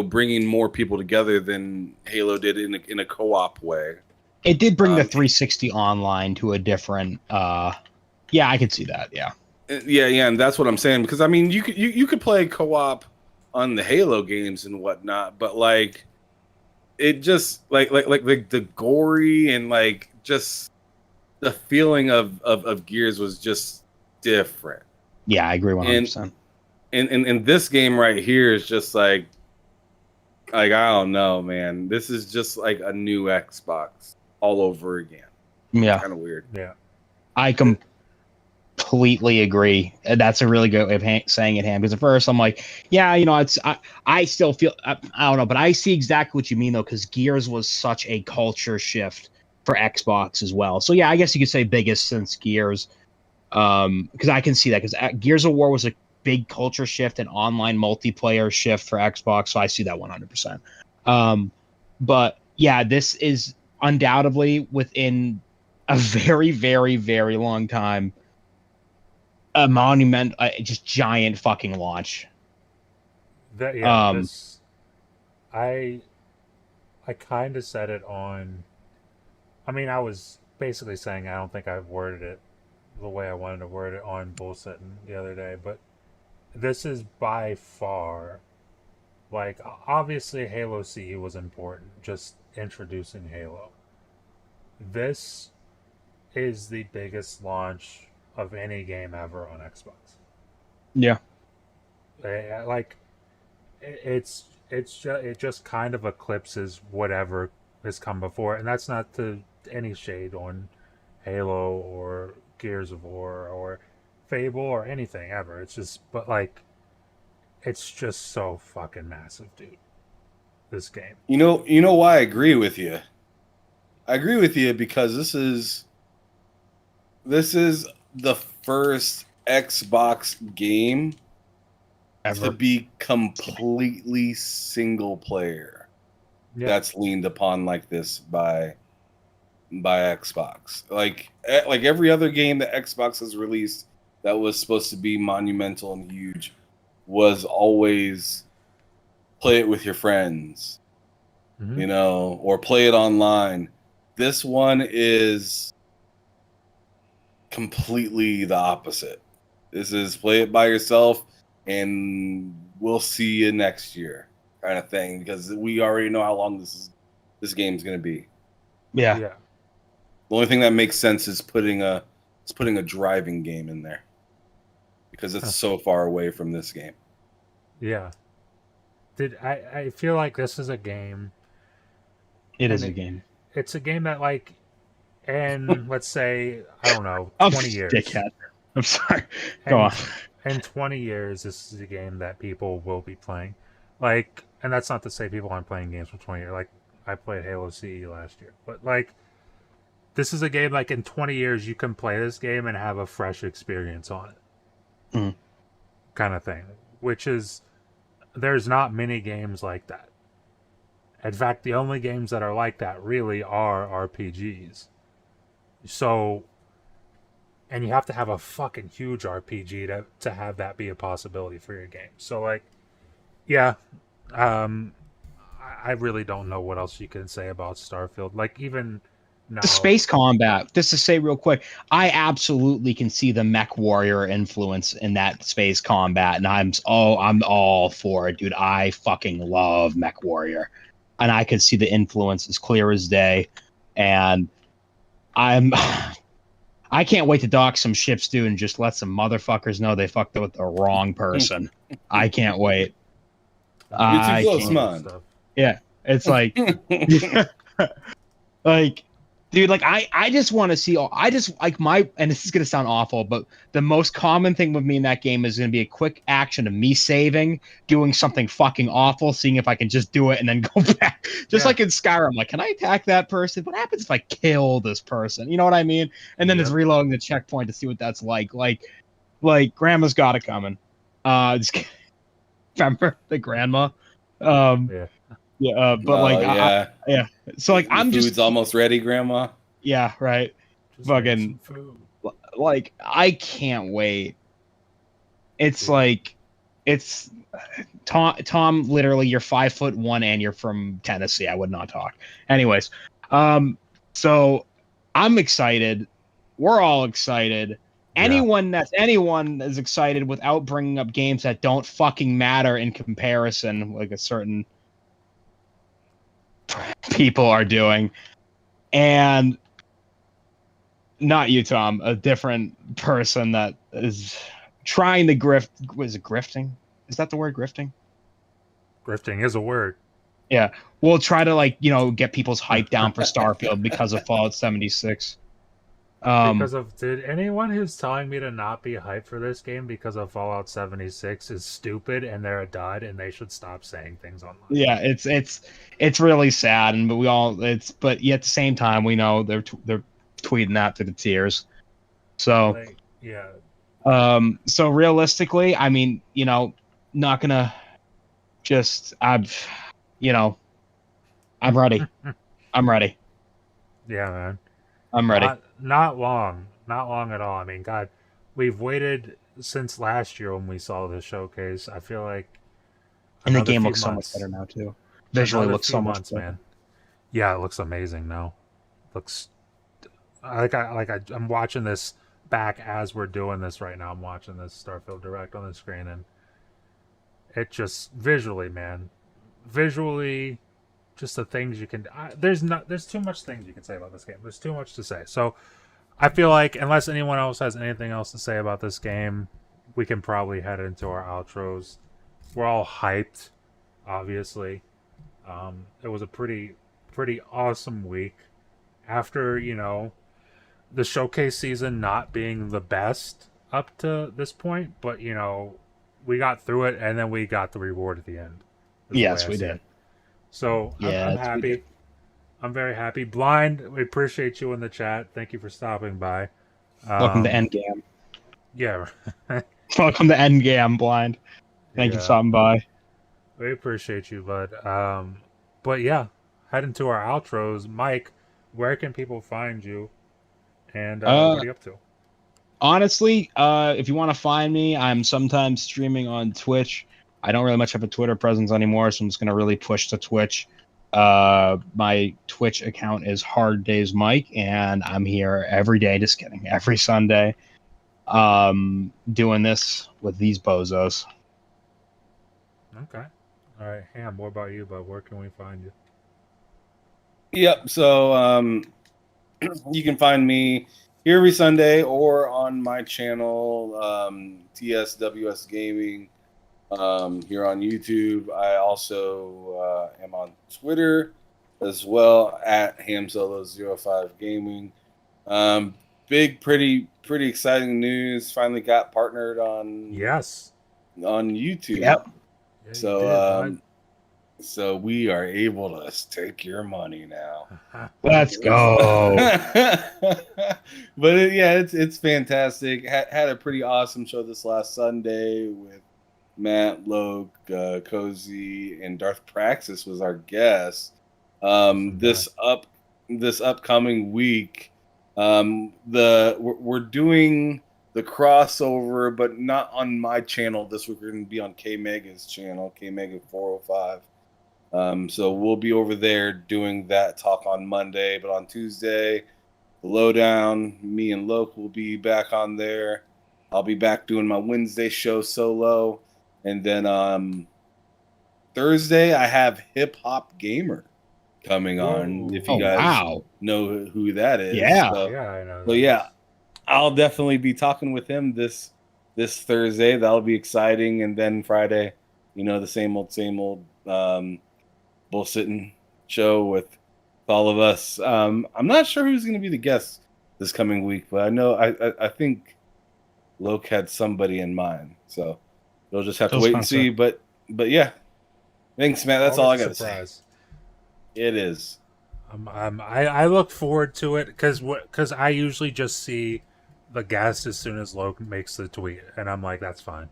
bringing more people together than Halo did in a co-op way. It did bring the 360 online to a different. Yeah, I could see that. Yeah, and that's what I'm saying because I mean you could play co-op on the Halo games and whatnot, but like it just like the gory and like just the feeling of Gears was just different. Yeah, I agree 100%. And this game right here is just like I don't know, man. This is just like a new Xbox all over again. Yeah, kind of weird. Yeah, I completely agree. That's a really good way of saying it, Ham. Because at first I'm like, yeah, I still feel I don't know, but I see exactly what you mean though. Because Gears was such a culture shift for Xbox as well. So yeah, I guess you could say biggest since Gears. Because I can see that because Gears of War was a big culture shift and online multiplayer shift for Xbox. So I see that 100%. But yeah, this is undoubtedly within a very, very, very long time a monument, just giant fucking launch. This I kind of said it on. I mean, I was basically saying I don't think I worded it the way I wanted to word it on Bullsitting the other day, but this is by far, like, obviously Halo CE was important, just introducing Halo. This is the biggest launch of any game ever on Xbox. Yeah. Like, it just kind of eclipses whatever has come before, and that's not to any shade on Halo or Gears of War or Fable or anything ever. It's just, but like, it's just so fucking massive, dude. This game. You know why I agree with you. I agree with you because this is the first Xbox game Ever. be completely single player. Yeah. That's leaned upon like this by Xbox. Like every other game that Xbox has released that was supposed to be monumental and huge was always play it with your friends, Mhm. or play it online. This one is completely the opposite. This is play it by yourself and we'll see you next year kind of thing, because we already know how long this game's going to be. Yeah. Yeah. The only thing that makes sense is putting a driving game in there, because it's so far away from this game. Yeah. I feel like this is a game. It and is a game. It's a game that, like, in, let's say, I don't know, I'm 20 years. dickhead. I'm sorry. Go on. In 20 years, this is a game that people will be playing. Like, and that's not to say people aren't playing games for 20 years. Like, I played Halo CE last year. But, like, this is a game, like, in 20 years, you can play this game and have a fresh experience on it. Mhm. Kind of thing. Which is, there's not many games like that. In fact, the only games that are like that really are RPGs. So, and you have to have a fucking huge RPG to have that be a possibility for your game. So, like, yeah, I really don't know what else you can say about Starfield. Like, even now, The space combat, just to say real quick, I absolutely can see the mech warrior influence in that space combat, and I'm all for it, dude. I fucking love mech warrior, and I could see the influence as clear as day, and I can't wait to dock some ships, dude, and just let some motherfuckers know they fucked with the wrong person. I can't wait. You're too close, other man. stuff. Yeah, it's like, like, dude, like I just want to see I just like and this is gonna sound awful, but the most common thing with me in that game is gonna be a quick action of me saving, doing something fucking awful, seeing if I can just do it and then go back. Just Yeah. like in Skyrim, like, can I attack that person? What happens if I kill this person? You know what I mean? And then it's Yep. reloading the checkpoint to see what that's like. Like grandma's got it coming. Just, remember the grandma? Yeah. Yeah, but like, yeah. yeah. So like, Your I'm food's just, almost ready, Grandma. yeah, right. Just make Fucking, some food. like, I can't wait. It's Dude. like, it's Tom. Literally, you're 5'1" and you're from Tennessee. I would not talk. Anyways, so I'm excited. We're all excited. Yeah. Anyone is excited without bringing up games that don't fucking matter in comparison, like a certain people are doing, and not you, Tom, a different person that is trying to grift. Was it grifting? Is that the word, grifting? Grifting is a word. Yeah, we'll try to, like, get people's hype down for Starfield because of Fallout 76. Because of, did anyone who's telling me to not be hyped for this game because of Fallout 76 is stupid and they're a dud and they should stop saying things online. Yeah, it's really sad, and but yet at the same time we know they're tweeting that to the tears. So Like, yeah. So realistically, I mean, not gonna just I'm ready. I'm ready. Yeah, man. I'm ready. Not long at all. I mean, God, we've waited since last year when we saw the showcase. I feel like, And the another game few looks so much months. better now too. Visually Another looks few so much months, better. man. Yeah, it looks amazing now. Looks I'm watching this back as we're doing this right now. I'm watching this Starfield Direct on the screen, and it just visually, man, just the things you can. There's too much things you can say about this game. There's too much to say. So I feel like, unless anyone else has anything else to say about this game, we can probably head into our outros. We're all hyped, obviously. It was a pretty awesome week. After, the showcase season not being the best up to this point, but we got through it, and then we got the reward at the end. Yes, we did. So I'm happy. I'm very happy. Blind, we appreciate you in the chat. Thank you for stopping by. Welcome to Endgame. Yeah. Welcome to Endgame, Blind. Thank you for Yeah, stopping by. we appreciate you, bud. But yeah, heading to our outros. Mike, where can people find you, and what Uh, are you up to? Honestly, if you want to find me, I'm sometimes streaming on Twitch. I don't really much have a Twitter presence anymore, so I'm just gonna really push to Twitch. My Twitch account is Hard Days Mike, and I'm here every day. Just kidding, every Sunday. Doing this with these bozos. Okay. All right, Ham. What about you, bud? Where can we find you? Yep. So you can find me here every Sunday or on my channel, TSWS Gaming, here on YouTube. I also am on Twitter as well at HamSolo05 Gaming. Um, big, pretty exciting news. Finally got partnered Yes. on YouTube. Yep. Yeah, you So did, bud. so we are able to take your money now. Let's go. But yeah, it's fantastic. Had a pretty awesome show this last Sunday with Matt, Loke, Cozy, and Darth Praxis was our guest. Awesome This upcoming week, we're doing the crossover, but not on my channel. This week we're going to be on K Mega's channel, K Mega 405. So we'll be over there doing that talk on Monday, but on Tuesday, the lowdown, me and Loke will be back on there. I'll be back doing my Wednesday show solo, and then Thursday I have Hip Hop Gamer coming on. Whoa. If Oh you guys wow. know who that is, Yeah. Yeah, I know. So yeah, I'll definitely be talking with him this Thursday. That'll be exciting, and then Friday, the same old bullshitting show with all of us. I'm not sure who's going to be the guest this coming week, but I know I think Loke had somebody in mind, so we'll just have to Phil wait and Spencer. see. But yeah, thanks, Matt. That's all I Always a got to say. surprise. It is. I look forward to it because I usually just see the guest as soon as Loke makes the tweet, and I'm like, that's fine,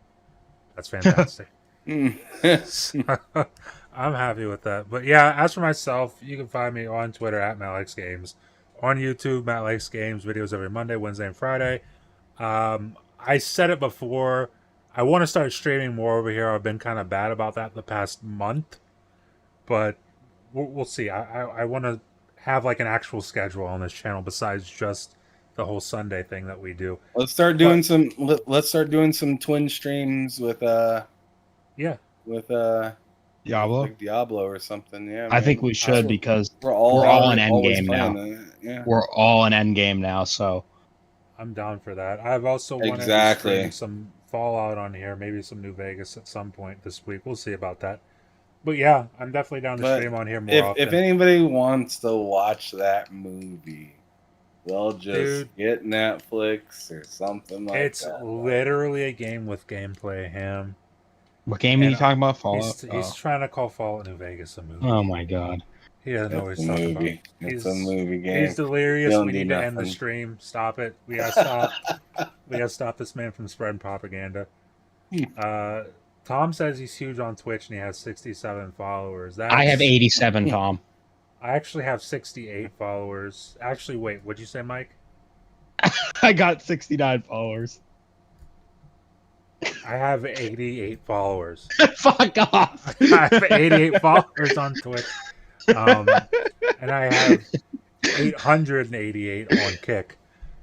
that's fantastic. So, I'm happy with that. But yeah, as for myself, you can find me on Twitter at MattLikesGames, on YouTube Matt Likes Games, videos every Monday, Wednesday, and Friday. I said it before. I want to start streaming more over here. I've been kind of bad about that the past month, but we'll see. I want to have like an actual schedule on this channel besides just the whole Sunday thing that we do. Let's start doing some twin streams with Yeah, Diablo. like Diablo or something. Yeah, I think man. we should because We're all in always endgame playing now. that. Yeah. We're all in endgame now, so I'm down for that. I've also wanted to Exactly. stream some Fallout on here, maybe some New Vegas at some point this week. We'll see about that. But yeah, I'm definitely down to But stream on here more often. if anybody wants to watch that movie, they'll just Dude, get Netflix or something like it's that. literally a game with gameplay, Ham. what game are you And talking about? Fallout. He's trying to call Fallout New Vegas a movie. Oh my god. He doesn't know what It's he's a talking about. movie. It's a movie game. He's delirious. Don't We do need to end the nothing. stream. Stop it. We gotta stop. We gotta stop this man from spreading propaganda. Tom says he's huge on Twitch and he has 67 followers. I have 87, Tom. I actually have 68 followers. Actually, wait, what'd you say, Mike? I got 69 followers. I have 88 followers. Fuck off. I have 88 followers on Twitch. And I have 888 on Kick.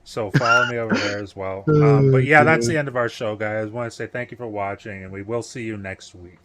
So follow me over there as well. But yeah, that's the end of our show, guys. I want to say thank you for watching, and we will see you next week.